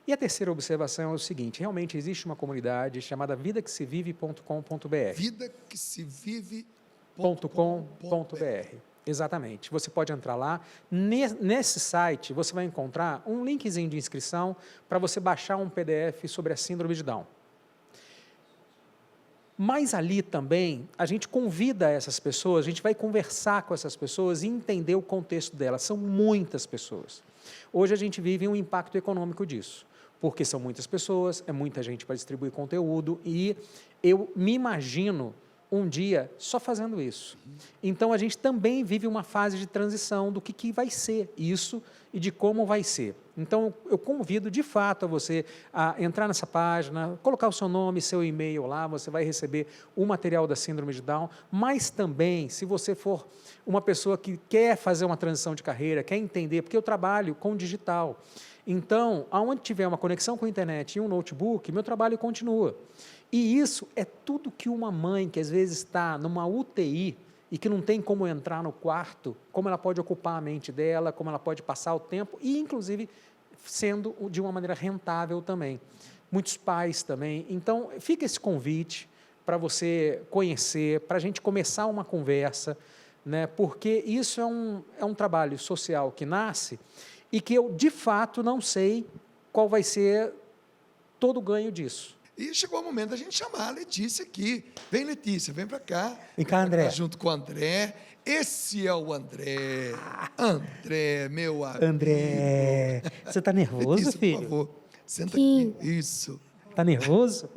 Speaker 2: E a terceira observação é o seguinte: realmente existe uma comunidade chamada vidaquesevive.com.br.
Speaker 1: Vidaquesevive.com.br.
Speaker 2: Exatamente. Você pode entrar lá. Nesse site, você vai encontrar um linkzinho de inscrição para você baixar um PDF sobre a síndrome de Down. Mas ali também, a gente convida essas pessoas, a gente vai conversar com essas pessoas e entender o contexto delas. São muitas pessoas. Hoje a gente vive um impacto econômico disso, porque são muitas pessoas, é muita gente para distribuir conteúdo, e eu me imagino um dia só fazendo isso. Então, a gente também vive uma fase de transição do que vai ser isso e de como vai ser. Então, eu convido, de fato, a você a entrar nessa página, colocar o seu nome, seu e-mail lá, você vai receber o material da Síndrome de Down, mas também, se você for uma pessoa que quer fazer uma transição de carreira, quer entender, porque eu trabalho com digital. Então, aonde tiver uma conexão com a internet e um notebook, meu trabalho continua. E isso é tudo que uma mãe que às vezes está numa UTI e que não tem como entrar no quarto, como ela pode ocupar a mente dela, como ela pode passar o tempo e, inclusive, sendo de uma maneira rentável também. Muitos pais também. Então, fica esse convite para você conhecer, para a gente começar uma conversa, né? Porque isso é um trabalho social que nasce e que eu, de fato, não sei qual vai ser todo o ganho disso.
Speaker 1: E chegou o momento da gente chamar a Letícia aqui. Vem, Letícia, vem para cá.
Speaker 2: Vem cá, André.
Speaker 1: Junto com o André. Esse é o André. André, meu amigo.
Speaker 2: André, você está nervoso,
Speaker 1: Letícia,
Speaker 2: filho?
Speaker 1: por favor, senta
Speaker 5: Sim.
Speaker 1: aqui. Isso.
Speaker 2: Está nervoso?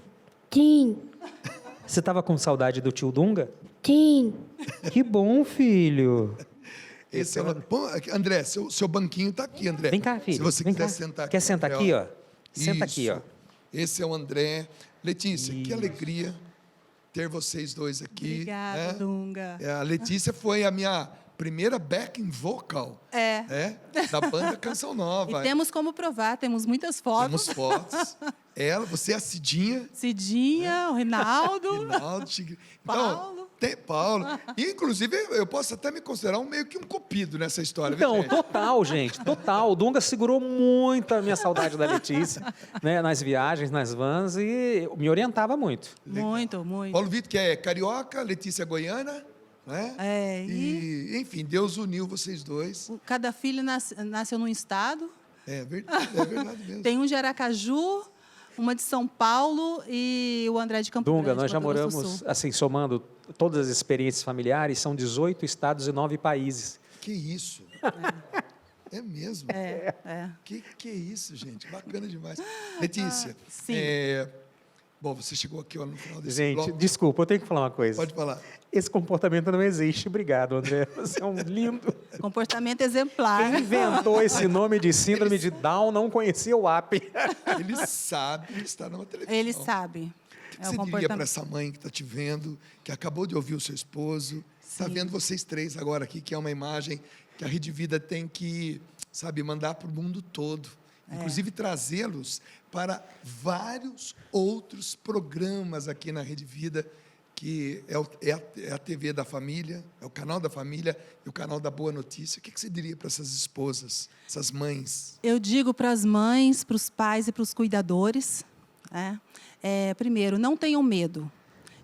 Speaker 5: Sim,
Speaker 2: Você estava com saudade do tio Dunga?
Speaker 5: sim.
Speaker 2: Que bom, filho.
Speaker 1: Esse é o... Bom, André, seu banquinho está aqui, André.
Speaker 2: Vem cá, filho.
Speaker 1: Se você
Speaker 2: Vem
Speaker 1: quiser
Speaker 2: cá.
Speaker 1: sentar aqui.
Speaker 2: Quer sentar
Speaker 1: André,
Speaker 2: aqui, ó? Senta aqui, ó.
Speaker 1: Esse é o André. Letícia, que
Speaker 2: Isso.
Speaker 1: alegria ter vocês dois aqui.
Speaker 6: Obrigada,
Speaker 1: né?
Speaker 6: Dunga.
Speaker 1: A Letícia foi a minha primeira backing vocal. Da banda Canção Nova.
Speaker 6: E temos como provar, temos muitas fotos.
Speaker 1: Temos fotos. Você é a Cidinha.
Speaker 6: Cidinha, o Reinaldo.
Speaker 1: Reinaldo, Tigre.
Speaker 6: Paulo.
Speaker 1: Tem Paulo. E, inclusive, eu posso até me considerar meio que um cupido nessa história. viu,
Speaker 2: Então,
Speaker 1: gente?
Speaker 2: total, gente, total. O Dunga segurou muito a minha saudade da Letícia, né, nas viagens, nas vans, e me orientava muito.
Speaker 6: Muito, muito.
Speaker 1: Paulo Vitor, que é carioca, Letícia goiana. Né? E, enfim, Deus uniu vocês dois.
Speaker 6: Cada filho nasceu num estado.
Speaker 1: É verdade mesmo.
Speaker 6: Tem um de Aracaju, uma de São Paulo e o André de Campo
Speaker 2: Dunga,
Speaker 6: Grande,
Speaker 2: nós já
Speaker 6: Mato Grosso do
Speaker 2: moramos,
Speaker 6: Sul.
Speaker 2: assim, somando todas as experiências familiares, são 18 estados e 9 países.
Speaker 1: Que isso? É mesmo?
Speaker 6: É.
Speaker 1: Que é isso, gente? Bacana demais. Letícia,
Speaker 6: sim.
Speaker 1: Bom, você chegou aqui ó, no final desse
Speaker 2: Gente,
Speaker 1: bloco.
Speaker 2: desculpa, eu tenho que falar uma coisa.
Speaker 1: Pode falar.
Speaker 2: Esse comportamento não existe. Obrigado, André. Você é um lindo.
Speaker 6: Comportamento exemplar.
Speaker 2: Quem inventou esse nome de síndrome de Down não conhecia o app.
Speaker 1: Ele sabe que está numa televisão.
Speaker 6: Ele sabe.
Speaker 1: O que você diria para essa mãe que está te vendo, que acabou de ouvir o seu esposo, está vendo vocês três agora aqui, que é uma imagem que a Rede Vida tem que, sabe, mandar para o mundo todo. Inclusive trazê-los para vários outros programas aqui na Rede Vida, que é a TV da família, é o canal da família e o canal da Boa Notícia. O que você diria para essas esposas, essas mães?
Speaker 6: Eu digo para as mães, para os pais e para os cuidadores, né? Primeiro, não tenham medo.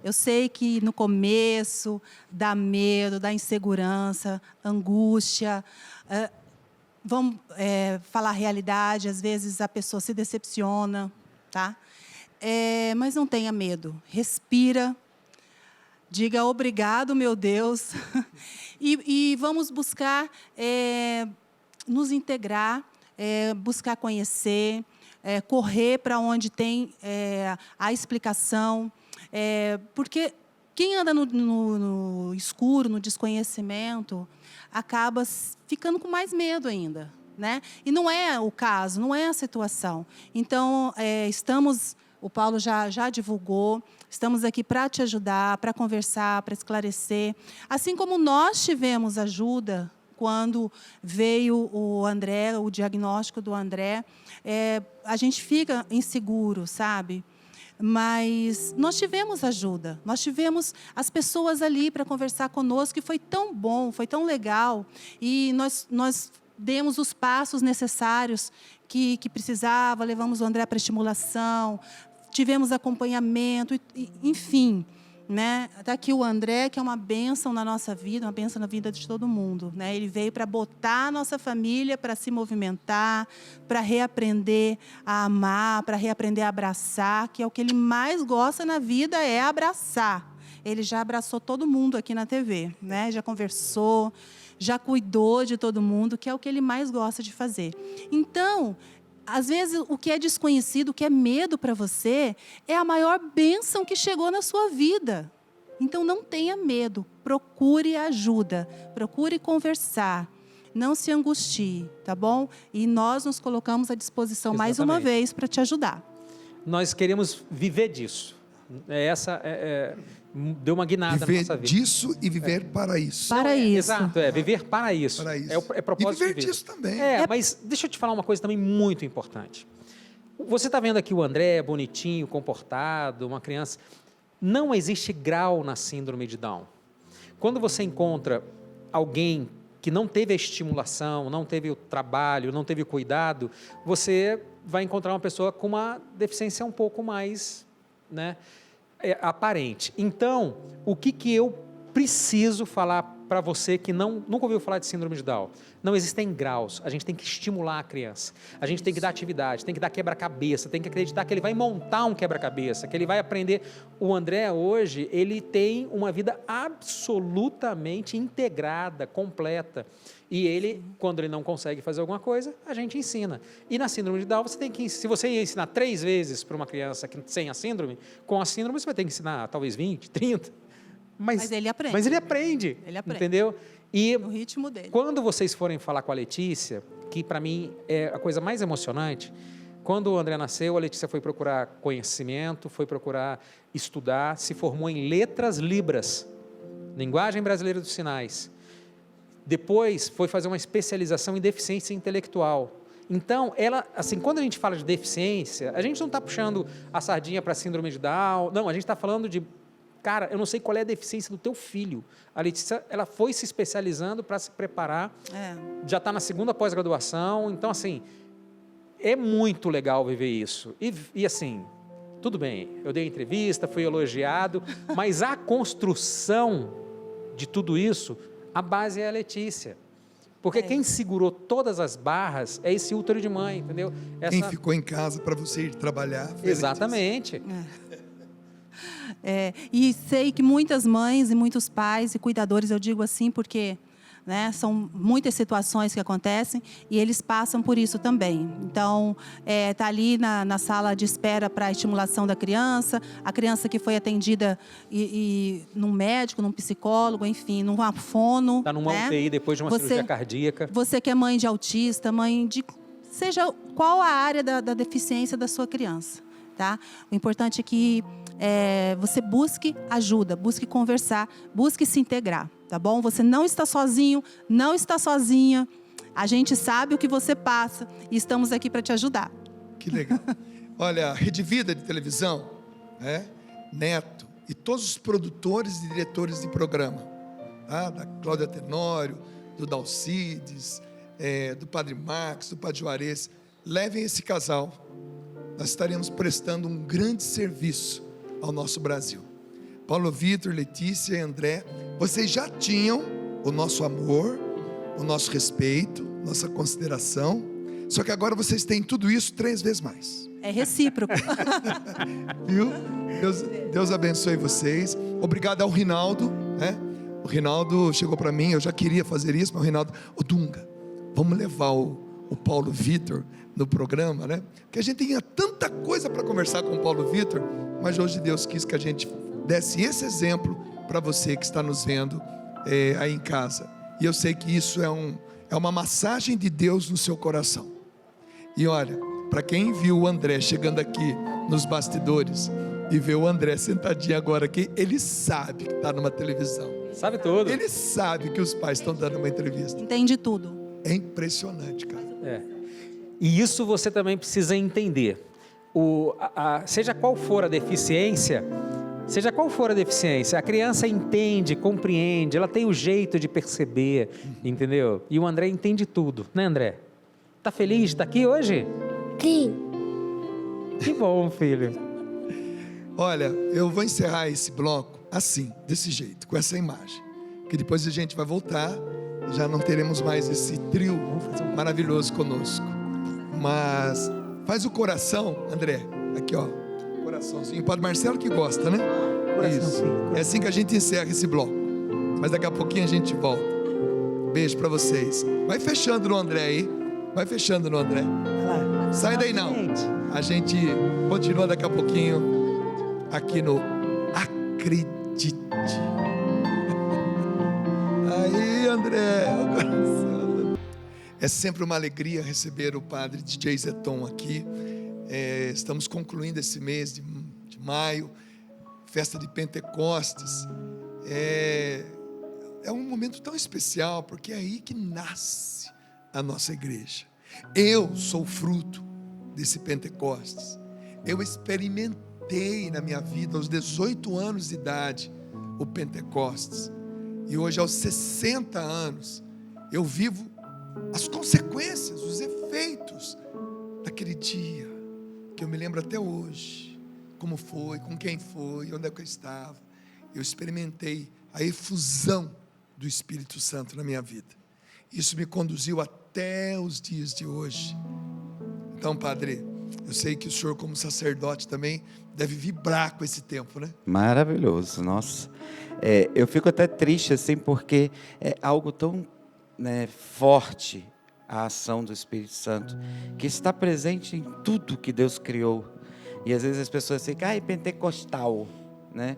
Speaker 6: Eu sei que no começo dá medo, dá insegurança, angústia. Vamos falar a realidade, às vezes a pessoa se decepciona, tá? Mas não tenha medo. Respira. Diga obrigado, meu Deus. E vamos buscar nos integrar, buscar conhecer, correr para onde tem a explicação. Porque quem anda no escuro, no desconhecimento, acaba ficando com mais medo ainda, né? E não é o caso, não é a situação. Então, o Paulo já divulgou, estamos aqui para te ajudar, para conversar, para esclarecer. Assim como nós tivemos ajuda quando veio o André, o diagnóstico do André, a gente fica inseguro, sabe? Mas nós tivemos ajuda, nós tivemos as pessoas ali para conversar conosco, que foi tão bom, foi tão legal, e nós demos os passos necessários que precisava, levamos o André para estimulação, tivemos acompanhamento, enfim, né? Está aqui o André, que é uma bênção na nossa vida, uma bênção na vida de todo mundo, né? Ele veio para botar a nossa família para se movimentar, para reaprender a amar, para reaprender a abraçar, que é o que ele mais gosta na vida, é abraçar. Ele já abraçou todo mundo aqui na TV, né? Já conversou, já cuidou de todo mundo, que é o que ele mais gosta de fazer. Então, às vezes, o que é desconhecido, o que é medo para você, é a maior bênção que chegou na sua vida. Então, não tenha medo. Procure ajuda. Procure conversar. Não se angustie, tá bom? E nós nos colocamos à disposição mais uma vez para te ajudar.
Speaker 2: Nós queremos viver disso. Deu uma guinada na nossa vida.
Speaker 1: Viver disso e viver para isso.
Speaker 6: Para isso.
Speaker 2: Exato, viver para isso.
Speaker 1: Para isso.
Speaker 2: É propósito
Speaker 1: e viver
Speaker 2: de vida.
Speaker 1: disso também.
Speaker 2: Mas deixa eu te falar uma coisa também muito importante. Você está vendo aqui o André, bonitinho, comportado, uma criança. Não existe grau na síndrome de Down. Quando você encontra alguém que não teve a estimulação, não teve o trabalho, não teve o cuidado, você vai encontrar uma pessoa com uma deficiência um pouco mais, né, aparente. Então, o que eu preciso falar para você que nunca ouviu falar de síndrome de Down? Não existem graus, a gente tem que estimular a criança, a gente tem que dar atividade, tem que dar quebra-cabeça, tem que acreditar que ele vai montar um quebra-cabeça, que ele vai aprender. O André hoje, ele tem uma vida absolutamente integrada, completa, e ele, quando ele não consegue fazer alguma coisa, a gente ensina. E na síndrome de Down, você tem que, se você ia ensinar 3 vezes para uma criança sem a síndrome, com a síndrome você vai ter que ensinar talvez 20, 30, mas
Speaker 6: ele aprende.
Speaker 2: Mas ele aprende, entendeu? E
Speaker 6: no ritmo dele.
Speaker 2: Quando vocês forem falar com a Letícia, que para mim é a coisa mais emocionante, quando o André nasceu, a Letícia foi procurar conhecimento, foi procurar estudar, se formou em letras libras, linguagem brasileira dos sinais. Depois foi fazer uma especialização em deficiência intelectual. Então, ela, assim, quando a gente fala de deficiência, a gente não está puxando a sardinha para a síndrome de Down, não, a gente está falando de, cara, eu não sei qual é a deficiência do teu filho. A Letícia, ela foi se especializando para se preparar, já está na 2ª pós-graduação, então, assim, é muito legal viver isso. E assim, tudo bem, eu dei entrevista, fui elogiado, mas a construção de tudo isso, a base é a Letícia. Porque quem segurou todas as barras é esse útero de mãe, entendeu?
Speaker 1: Quem ficou em casa para você ir trabalhar.
Speaker 2: Exatamente.
Speaker 6: E sei que muitas mães e muitos pais e cuidadores, eu digo assim porque né? São muitas situações que acontecem e eles passam por isso também. Então, tá ali na sala de espera para a estimulação da criança, a criança que foi atendida num médico, num psicólogo, enfim, numa fono.
Speaker 2: Está numa UTI depois de uma cirurgia cardíaca.
Speaker 6: Você que é mãe de autista, mãe de... Seja qual a área da deficiência da sua criança, tá? O importante é que você busque ajuda, busque conversar, busque se integrar, tá bom? Você não está sozinho, não está sozinha. A gente sabe o que você passa e estamos aqui para te ajudar.
Speaker 1: Que legal. Olha, a Rede Vida de televisão, Neto e todos os produtores e diretores de programa, tá? Da Cláudia Tenório, do Dalcides, do Padre Max, do Padre Juarez, levem esse casal. Nós estaremos prestando um grande serviço ao nosso Brasil. Paulo Vitor, Letícia e André, vocês já tinham o nosso amor, o nosso respeito, nossa consideração, só que agora vocês têm tudo isso 3 vezes mais.
Speaker 6: É recíproco.
Speaker 1: Viu? Deus abençoe vocês. Obrigado ao Rinaldo, O Rinaldo chegou para mim, eu já queria fazer isso, mas o Rinaldo, Dunga, vamos levar o Paulo Vitor no programa, Porque a gente tinha tanta coisa para conversar com o Paulo Vitor, mas hoje Deus quis que a gente desse esse exemplo para você que está nos vendo aí em casa. E eu sei que isso é uma massagem de Deus no seu coração. E olha, para quem viu o André chegando aqui nos bastidores e vê o André sentadinho agora aqui, ele sabe que está numa televisão.
Speaker 2: Sabe tudo.
Speaker 1: Ele sabe que os pais estão dando uma entrevista.
Speaker 6: Entende tudo.
Speaker 1: É impressionante, cara.
Speaker 2: E isso você também precisa entender. Seja qual for a deficiência, a criança entende, compreende, ela tem o jeito de perceber, entendeu? E o André entende tudo, né, André? Tá feliz de estar aqui hoje?
Speaker 5: Sim.
Speaker 2: Que bom, filho.
Speaker 1: Olha, eu vou encerrar esse bloco assim, desse jeito, com essa imagem. Que depois a gente vai voltar, já não teremos mais esse trio maravilhoso conosco. Mas faz o coração, André, aqui ó, coraçãozinho. O Padre Marcelo que gosta, né? Isso. É assim que a gente encerra esse bloco. Mas daqui a pouquinho a gente volta. Beijo pra vocês. Vai fechando no André aí. Vai fechando no André. Sai daí não. A gente continua daqui a pouquinho aqui no Acredite. Aí, André. É sempre uma alegria receber o Padre DJ Zeton aqui. Estamos concluindo esse mês de maio, festa de Pentecostes. É um momento tão especial, porque é aí que nasce a nossa igreja. Eu sou fruto desse Pentecostes. Eu experimentei na minha vida, aos 18 anos de idade, o Pentecostes. E hoje, aos 60 anos, eu vivo as consequências, os efeitos daquele dia, que eu me lembro até hoje, como foi, com quem foi, onde é que eu estava. Eu experimentei a efusão do Espírito Santo na minha vida. Isso me conduziu até os dias de hoje. Então, Padre, eu sei que o senhor, como sacerdote, também deve vibrar com esse tempo, né?
Speaker 7: Maravilhoso, nossa. Eu fico até triste, assim, porque é algo tão forte, a ação do Espírito Santo, que está presente em tudo que Deus criou. E às vezes as pessoas ficam, é pentecostal, né?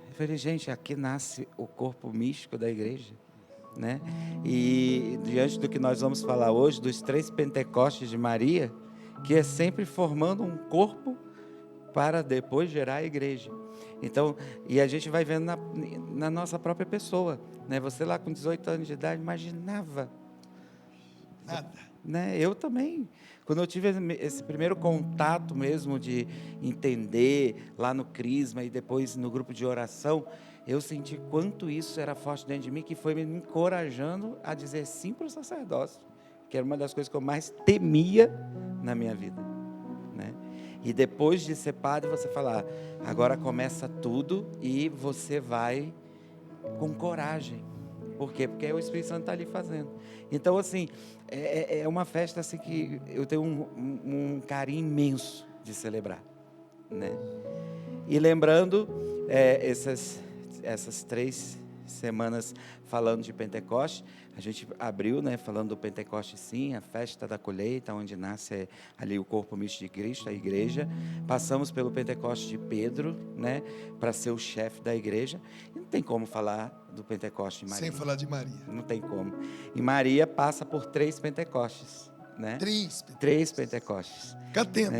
Speaker 7: Eu falei, gente, aqui nasce o corpo místico da igreja, né? E diante do que nós vamos falar hoje, dos 3 Pentecostes de Maria, que é sempre formando um corpo para depois gerar a igreja. Então, e a gente vai vendo na nossa própria pessoa, né? Você lá com 18 anos de idade imaginava
Speaker 1: Nada.
Speaker 7: Né? Eu também, quando eu tive esse primeiro contato mesmo de entender lá no Crisma e depois no grupo de oração, eu senti quanto isso era forte dentro de mim, que foi me encorajando a dizer sim para o sacerdócio, que era uma das coisas que eu mais temia na minha vida, né? E depois de ser padre, você falar, agora começa tudo e você vai com coragem. Por quê? Porque o Espírito Santo está ali fazendo. Então, assim, é uma festa assim, que eu tenho um carinho imenso de celebrar, né? E lembrando essas 3 semanas falando de Pentecoste. A gente abriu, né, falando do Pentecoste, sim, a festa da colheita, onde nasce ali o corpo místico de Cristo, a igreja. Passamos pelo Pentecoste de Pedro, né, para ser o chefe da igreja. E não tem como falar do Pentecoste de Maria.
Speaker 1: Sem falar de Maria.
Speaker 7: Não tem como. E Maria passa por 3 Pentecostes, né? 3 Pentecostes.
Speaker 1: Catendo.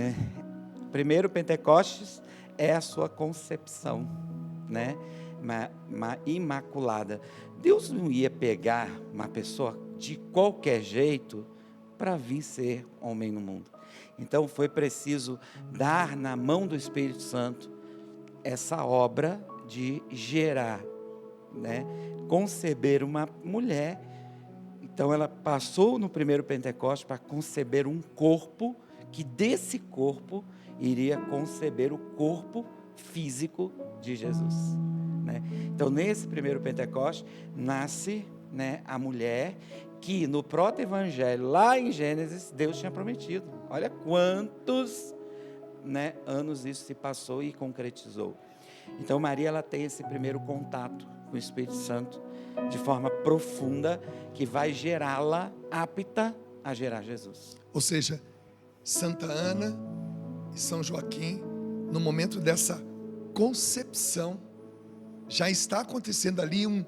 Speaker 7: Primeiro Pentecostes é a sua concepção, né? Imaculada. Deus não ia pegar uma pessoa de qualquer jeito para vir ser homem no mundo. Então foi preciso dar na mão do Espírito Santo essa obra de gerar, né? Conceber uma mulher. Então ela passou no primeiro Pentecostes para conceber um corpo, que desse corpo iria conceber o corpo físico de Jesus, né? Então nesse primeiro Pentecostes nasce, né, a mulher que no proto-evangelho, lá em Gênesis, Deus tinha prometido. Olha quantos, né, anos isso se passou e concretizou. Então Maria, ela tem esse primeiro contato com o Espírito Santo de forma profunda, que vai gerá-la apta a gerar Jesus.
Speaker 1: Ou seja, Santa Ana e São Joaquim, no momento dessa concepção, já está acontecendo ali um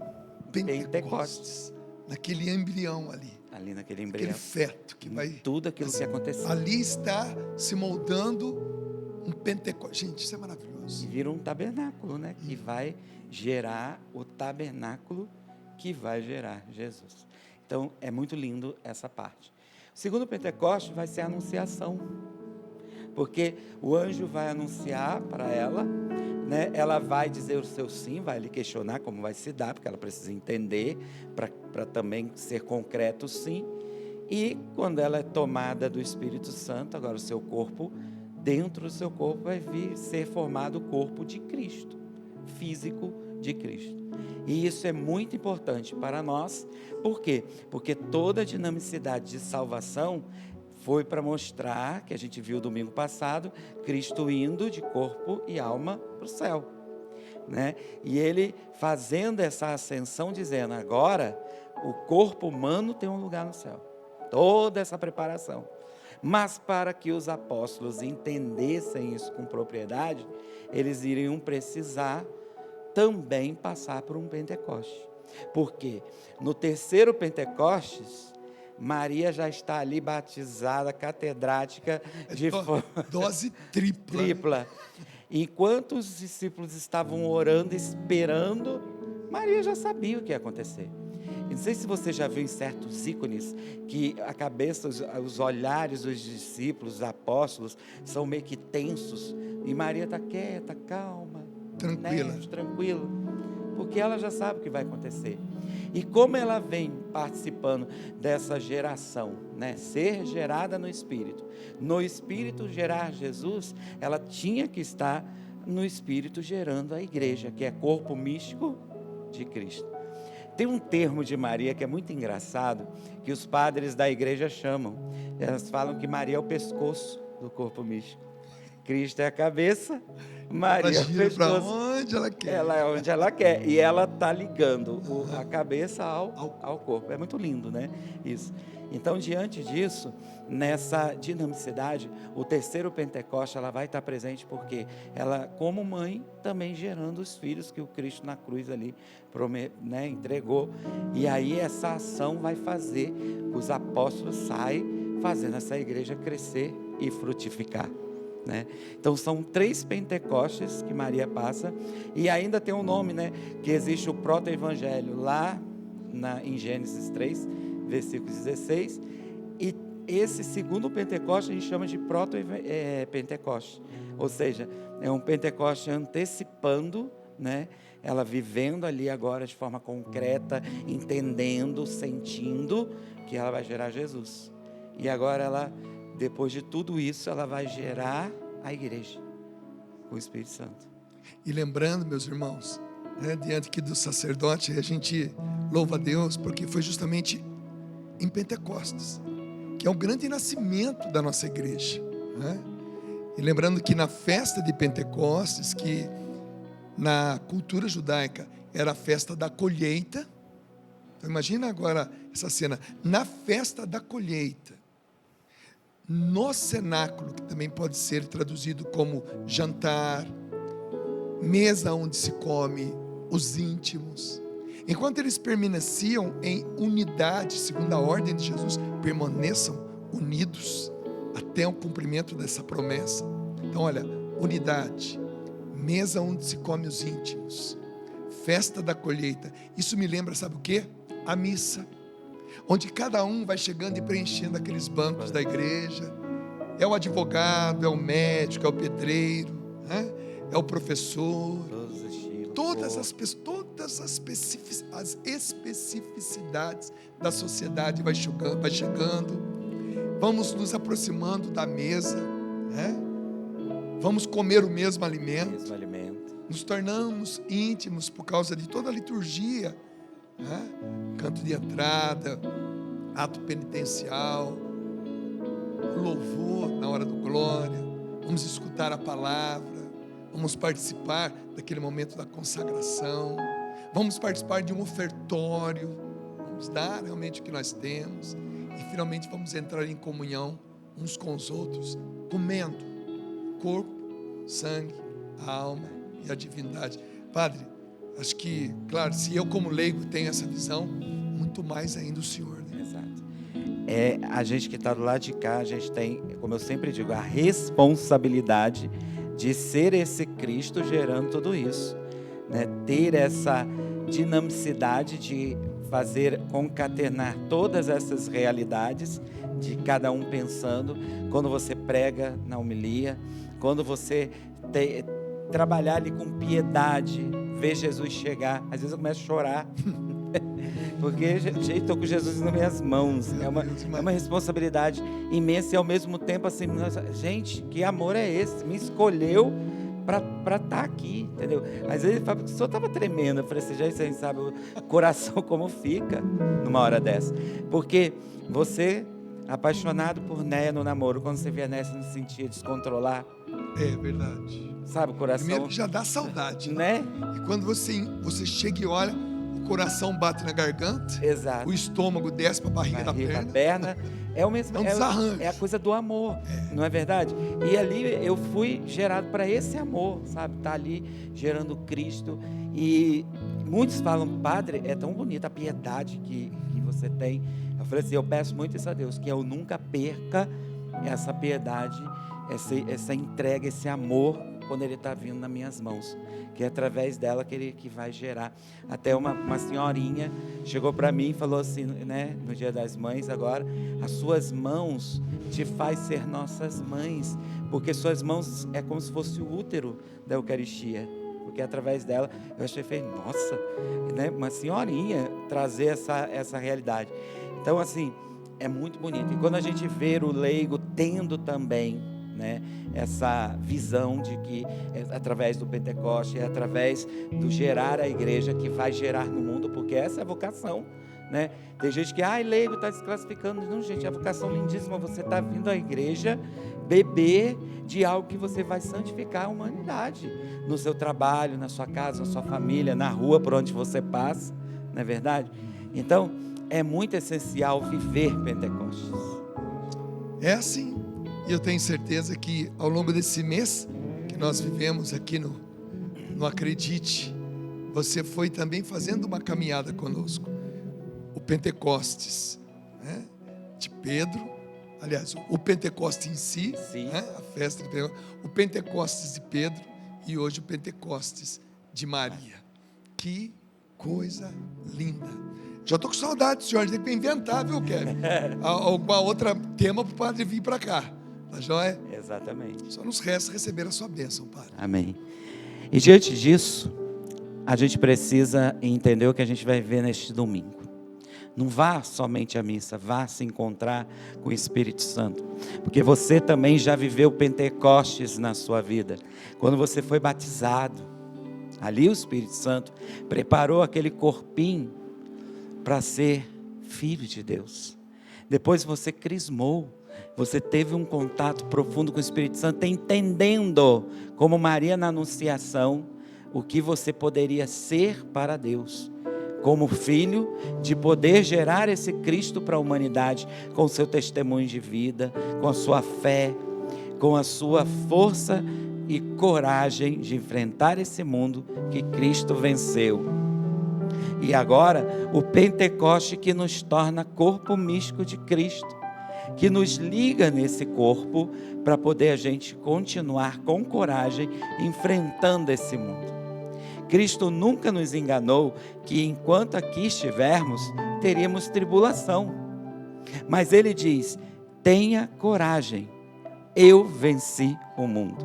Speaker 1: Pentecostes, naquele embrião ali.
Speaker 7: Ali naquele embrião.
Speaker 1: Aquele feto que vai...
Speaker 7: Tudo aquilo que aconteceu.
Speaker 1: Ali está se moldando um Pentecostes. Gente, isso é maravilhoso.
Speaker 7: E vira um tabernáculo, né? Que vai gerar o tabernáculo que vai gerar Jesus. Então, é muito lindo essa parte. O segundo Pentecostes vai ser a anunciação. Porque o anjo vai anunciar para ela, né? Ela vai dizer o seu sim, vai lhe questionar como vai se dar, porque ela precisa entender, para também ser concreto o sim. E quando ela é tomada do Espírito Santo, agora o seu corpo, dentro do seu corpo vai vir ser formado o corpo de Cristo, físico de Cristo. E isso é muito importante para nós. Por quê? Porque toda a dinamicidade de salvação foi para mostrar, que a gente viu domingo passado, Cristo indo de corpo e alma para o céu, né? E ele fazendo essa ascensão, dizendo, agora o corpo humano tem um lugar no céu. Toda essa preparação. Mas para que os apóstolos entendessem isso com propriedade, eles iriam precisar também passar por um Pentecoste. Porque no terceiro Pentecostes, Maria já está ali batizada, catedrática, de
Speaker 1: dose tripla.
Speaker 7: tripla. Enquanto os discípulos estavam orando, esperando, Maria já sabia o que ia acontecer. Não sei se você já viu em certos ícones que a cabeça, os olhares dos discípulos, dos apóstolos, são meio que tensos. E Maria está quieta, calma,
Speaker 1: Tranquila.
Speaker 7: né, tranquila, porque ela já sabe o que vai acontecer. E como ela vem participando dessa geração, né, ser gerada no Espírito gerar Jesus, ela tinha que estar no Espírito gerando a igreja, que é corpo místico de Cristo. Tem um termo de Maria que é muito engraçado, que os padres da igreja chamam. Elas falam que Maria é o pescoço do corpo místico. Cristo é a cabeça, Maria é o pescoço.
Speaker 1: Para onde ela quer.
Speaker 7: Ela é onde ela quer. E ela está ligando a cabeça ao corpo. É muito lindo, né? Isso. Então, diante disso, nessa dinamicidade, o terceiro Pentecoste, ela vai estar presente porque ela, como mãe, também gerando os filhos que o Cristo na cruz ali, né, entregou. E aí essa ação vai fazer os apóstolos saem fazendo essa igreja crescer e frutificar, né? Então são 3 Pentecostes que Maria passa. E ainda tem um nome, né, que existe o proto-evangelho lá em Gênesis 3, versículo 16, e esse segundo Pentecoste a gente chama de proto-Pentecoste, ou seja, é um Pentecoste antecipando, né, ela vivendo ali agora de forma concreta, entendendo, sentindo que ela vai gerar Jesus. E agora ela, depois de tudo isso, ela vai gerar a igreja com o Espírito Santo.
Speaker 1: E lembrando, meus irmãos, né, diante aqui do sacerdote, a gente louva a Deus, porque foi justamente em Pentecostes, que é o grande nascimento da nossa igreja, né? E lembrando que na festa de Pentecostes, que na cultura judaica era a festa da colheita. Então, imagina agora essa cena, na festa da colheita, no cenáculo, que também pode ser traduzido como jantar, mesa onde se come os íntimos. Enquanto eles permaneciam em unidade, segundo a ordem de Jesus, permaneçam unidos até o cumprimento dessa promessa. Então, olha, unidade, mesa onde se come os íntimos, festa da colheita. Isso me lembra, sabe o quê? A missa, onde cada um vai chegando e preenchendo aqueles bancos da igreja. É o advogado, é o médico, é o pedreiro, né? É o professor. Todas as especificidades da sociedade vai chegando. Vamos nos aproximando da mesa, né? Vamos comer o mesmo alimento. Nos tornamos íntimos por causa de toda a liturgia, né? Canto de entrada, ato penitencial, louvor na hora do glória. Vamos escutar a palavra. Vamos participar daquele momento da consagração. Vamos participar de um ofertório. Vamos dar realmente o que nós temos. E finalmente vamos entrar em comunhão uns com os outros, comendo corpo, sangue, a alma e a divindade. Padre, acho que, claro, se eu como leigo tenho essa visão, muito mais ainda o Senhor, né?
Speaker 7: Exato. A gente que está do lado de cá, a gente tem, como eu sempre digo, a responsabilidade de ser esse Cristo gerando tudo isso, né? Ter essa dinamicidade de fazer concatenar todas essas realidades, de cada um pensando, quando você prega na homilia, quando você trabalhar ali com piedade, ver Jesus chegar. Às vezes eu começo a chorar, porque gente, estou com Jesus nas minhas mãos. É uma responsabilidade imensa e ao mesmo tempo assim, gente, que amor é esse? Me escolheu para estar aqui, entendeu? Às vezes ele fala, o senhor estava tremendo. Eu falei assim, gente, você sabe o coração como fica numa hora dessa. Porque você, apaixonado por Néia no namoro, quando você vê a Néia, você não se sentia descontrolar.
Speaker 1: É verdade.
Speaker 7: Sabe, o coração...
Speaker 1: Primeiro que já dá saudade,
Speaker 7: né?
Speaker 1: E quando você chega e olha, o coração bate na garganta.
Speaker 7: Exato.
Speaker 1: O estômago desce para a barriga da perna.
Speaker 7: É o mesmo,
Speaker 1: é um desarranjo.
Speaker 7: É a coisa do amor, não é verdade? E ali eu fui gerado para esse amor, sabe? Tá ali gerando Cristo. E muitos falam, padre, é tão bonita a piedade que você tem. Eu falei assim, eu peço muito isso a Deus, que eu nunca perca essa piedade, essa entrega, esse amor, quando Ele está vindo nas minhas mãos, que é através dela que vai gerar. Até uma senhorinha chegou para mim e falou assim, né, no Dia das Mães agora, as suas mãos te faz ser nossas mães, porque suas mãos é como se fosse o útero da Eucaristia, porque através dela, eu achei, nossa, né, uma senhorinha trazer essa realidade. Então assim, é muito bonito, e quando a gente vê o leigo tendo também, né, essa visão de que é através do Pentecoste, é através do gerar a igreja que vai gerar no mundo, porque essa é a vocação, né? Tem gente que, leigo está desclassificando. Não, gente, a vocação lindíssima, você está vindo à igreja beber de algo que você vai santificar a humanidade, no seu trabalho, na sua casa, na sua família, na rua por onde você passa, não é verdade? Então, é muito essencial viver Pentecostes.
Speaker 1: É assim. E eu tenho certeza que ao longo desse mês que nós vivemos aqui no Acredite, você foi também fazendo uma caminhada conosco. O Pentecostes, né, de Pedro, aliás, o Pentecoste em si, né, a festa de Pentecostes, o Pentecostes de Pedro e hoje o Pentecostes de Maria. Que coisa linda. Já estou com saudade, senhor, tem que inventar, viu, Kevin? Alguma outra tema para o padre vir para cá. Tá joia?
Speaker 7: Exatamente.
Speaker 1: Só nos resta receber a sua bênção, Padre.
Speaker 7: Amém. E diante disso, a gente precisa entender o que a gente vai ver neste domingo. Não vá somente à missa, vá se encontrar com o Espírito Santo. Porque você também já viveu Pentecostes na sua vida. Quando você foi batizado, ali o Espírito Santo preparou aquele corpinho para ser filho de Deus. Depois você crismou. Você teve um contato profundo com o Espírito Santo, entendendo, como Maria na Anunciação, o que você poderia ser para Deus, como filho, de poder gerar esse Cristo para a humanidade, com o seu testemunho de vida, com a sua fé, com a sua força e coragem de enfrentar esse mundo que Cristo venceu. E agora, o Pentecoste que nos torna corpo místico de Cristo, que nos liga nesse corpo para poder a gente continuar com coragem enfrentando esse mundo. Cristo nunca nos enganou que enquanto aqui estivermos, teríamos tribulação. Mas Ele diz: tenha coragem, eu venci o mundo.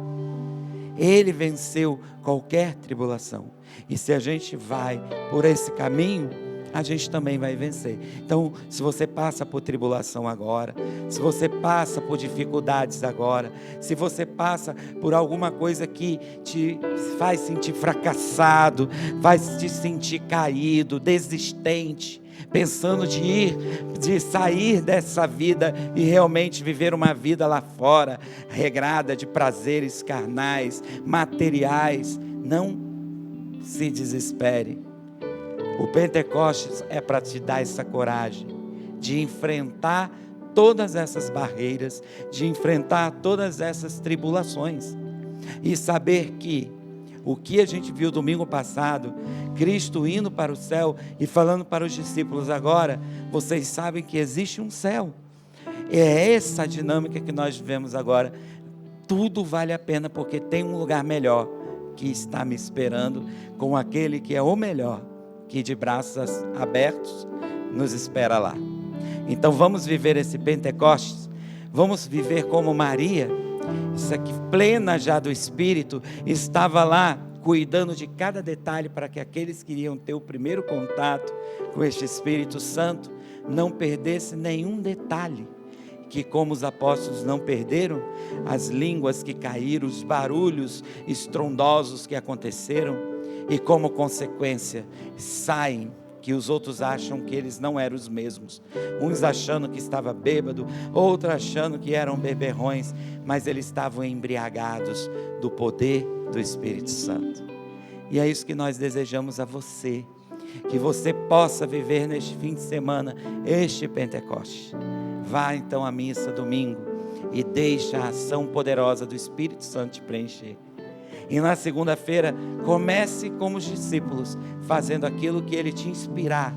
Speaker 7: Ele venceu qualquer tribulação. E se a gente vai por esse caminho, a gente também vai vencer. Então, se você passa por tribulação agora, se você passa por dificuldades agora, se você passa por alguma coisa que te faz sentir fracassado, faz te sentir caído, desistente, pensando de sair dessa vida e realmente viver uma vida lá fora, regrada de prazeres carnais, materiais, não se desespere. O Pentecostes é para te dar essa coragem de enfrentar todas essas barreiras, de enfrentar todas essas tribulações e saber que o que a gente viu domingo passado, Cristo indo para o céu e falando para os discípulos agora, vocês sabem que existe um céu. É essa dinâmica que nós vivemos agora. Tudo vale a pena porque tem um lugar melhor que está me esperando com aquele que é o melhor, que de braços abertos nos espera lá. Então vamos viver esse Pentecostes, vamos viver como Maria, isso aqui, plena já do Espírito, estava lá cuidando de cada detalhe para que aqueles que iriam ter o primeiro contato com este Espírito Santo não perdesse nenhum detalhe, que como os apóstolos não perderam, as línguas que caíram, os barulhos estrondosos que aconteceram, e como consequência saem, que os outros acham que eles não eram os mesmos, uns achando que estava bêbado, outros achando que eram beberrões, mas eles estavam embriagados do poder do Espírito Santo. E é isso que nós desejamos a você, que você possa viver neste fim de semana este Pentecoste. Vá então à missa domingo e deixe a ação poderosa do Espírito Santo te preencher. E na segunda-feira, comece como os discípulos, fazendo aquilo que Ele te inspirar,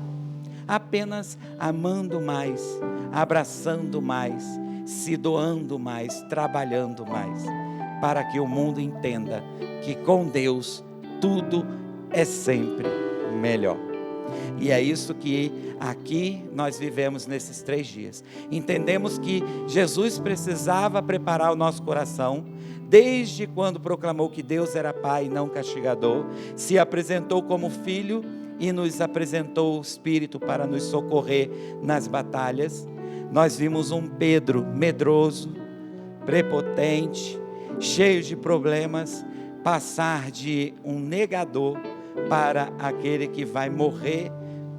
Speaker 7: apenas amando mais, abraçando mais, se doando mais, trabalhando mais, para que o mundo entenda que com Deus tudo é sempre melhor. E é isso que aqui nós vivemos nesses 3 dias. Entendemos que Jesus precisava preparar o nosso coração, desde quando proclamou que Deus era Pai e não castigador, se apresentou como Filho e nos apresentou o Espírito para nos socorrer nas batalhas. Nós vimos um Pedro medroso, prepotente, cheio de problemas, passar de um negador para aquele que vai morrer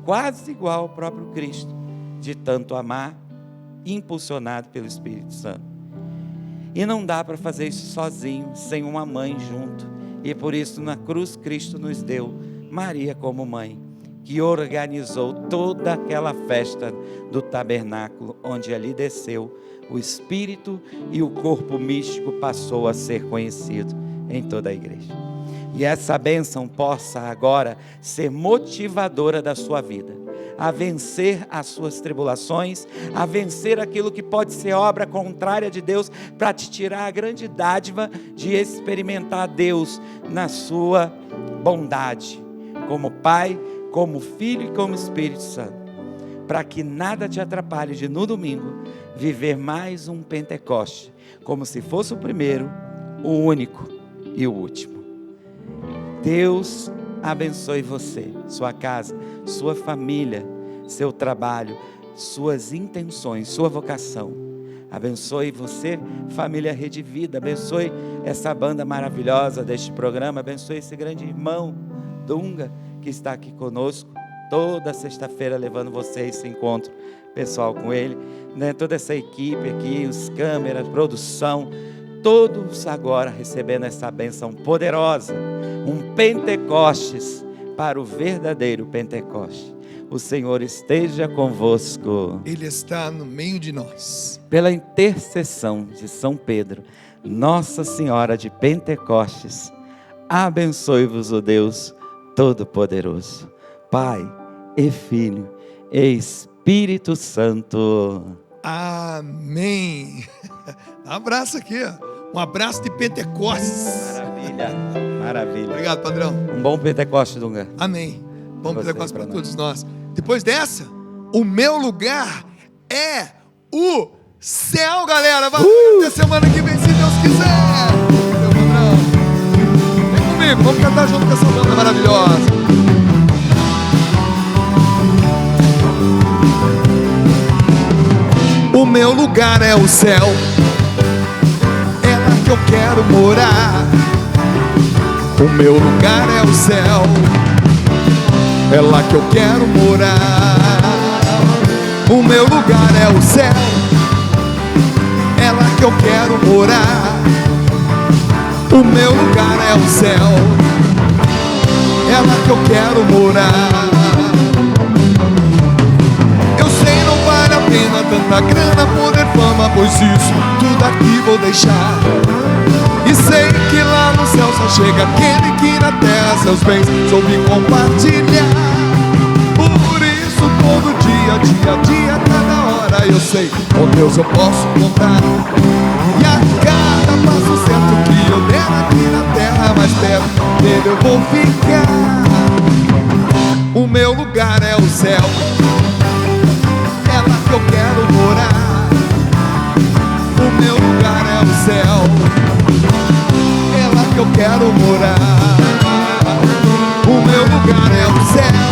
Speaker 7: quase igual ao próprio Cristo, de tanto amar, impulsionado pelo Espírito Santo. E não dá para fazer isso sozinho, sem uma mãe junto. E por isso na cruz Cristo nos deu Maria como mãe, que organizou toda aquela festa do tabernáculo, onde ali desceu o Espírito e o corpo místico passou a ser conhecido em toda a igreja. E essa bênção possa agora ser motivadora da sua vida, a vencer as suas tribulações, a vencer aquilo que pode ser obra contrária de Deus, para te tirar a grande dádiva de experimentar Deus na sua bondade, como Pai, como Filho e como Espírito Santo, para que nada te atrapalhe de no domingo viver mais um Pentecoste, como se fosse o primeiro, o único e o último. Deus abençoe você, sua casa, sua família, seu trabalho, suas intenções, sua vocação. Abençoe você, família Rede Vida, abençoe essa banda maravilhosa deste programa, abençoe esse grande irmão Dunga, que está aqui conosco, toda sexta-feira levando você a esse encontro pessoal com ele, né? Toda essa equipe aqui, os câmeras, produção, todos agora recebendo essa bênção poderosa, um Pentecostes para o verdadeiro Pentecoste. O Senhor esteja convosco.
Speaker 1: Ele está no meio de nós.
Speaker 7: Pela intercessão de São Pedro, Nossa Senhora de Pentecostes, abençoe-vos o Deus Todo-Poderoso, Pai e Filho e Espírito Santo.
Speaker 1: Amém. Um abraço aqui, ó. Um abraço de Pentecostes.
Speaker 7: Maravilha, maravilha.
Speaker 1: Obrigado, padrão.
Speaker 7: Um bom Pentecoste, Dunga.
Speaker 1: Amém. Bom
Speaker 7: Você
Speaker 1: Pentecostes para
Speaker 7: pra
Speaker 1: todos nós. Depois dessa, o meu lugar é o céu, galera. Valeu, até semana que vem, se Deus quiser. Meu padrão. Vem comigo, vamos cantar junto com essa banda maravilhosa. O meu lugar é o céu, é lá que eu quero morar. O meu lugar é o céu, é lá que eu quero morar. O meu lugar é o céu, é lá que eu quero morar. O meu lugar é o céu, é lá que eu quero morar. Eu sei, não vale a pena tanta grana, poder, fama, pois isso tudo aqui vou deixar. E sei que lá no céu só chega aquele que na terra seus bens soube compartilhar. Por isso todo dia, dia a dia, cada hora eu sei, com Deus eu posso contar. E a cada passo certo que eu der aqui na terra, mais perto dele eu vou ficar. O meu lugar é o céu, é lá que eu quero morar. O meu lugar é o céu, é lá que eu quero morar. O meu lugar é o céu,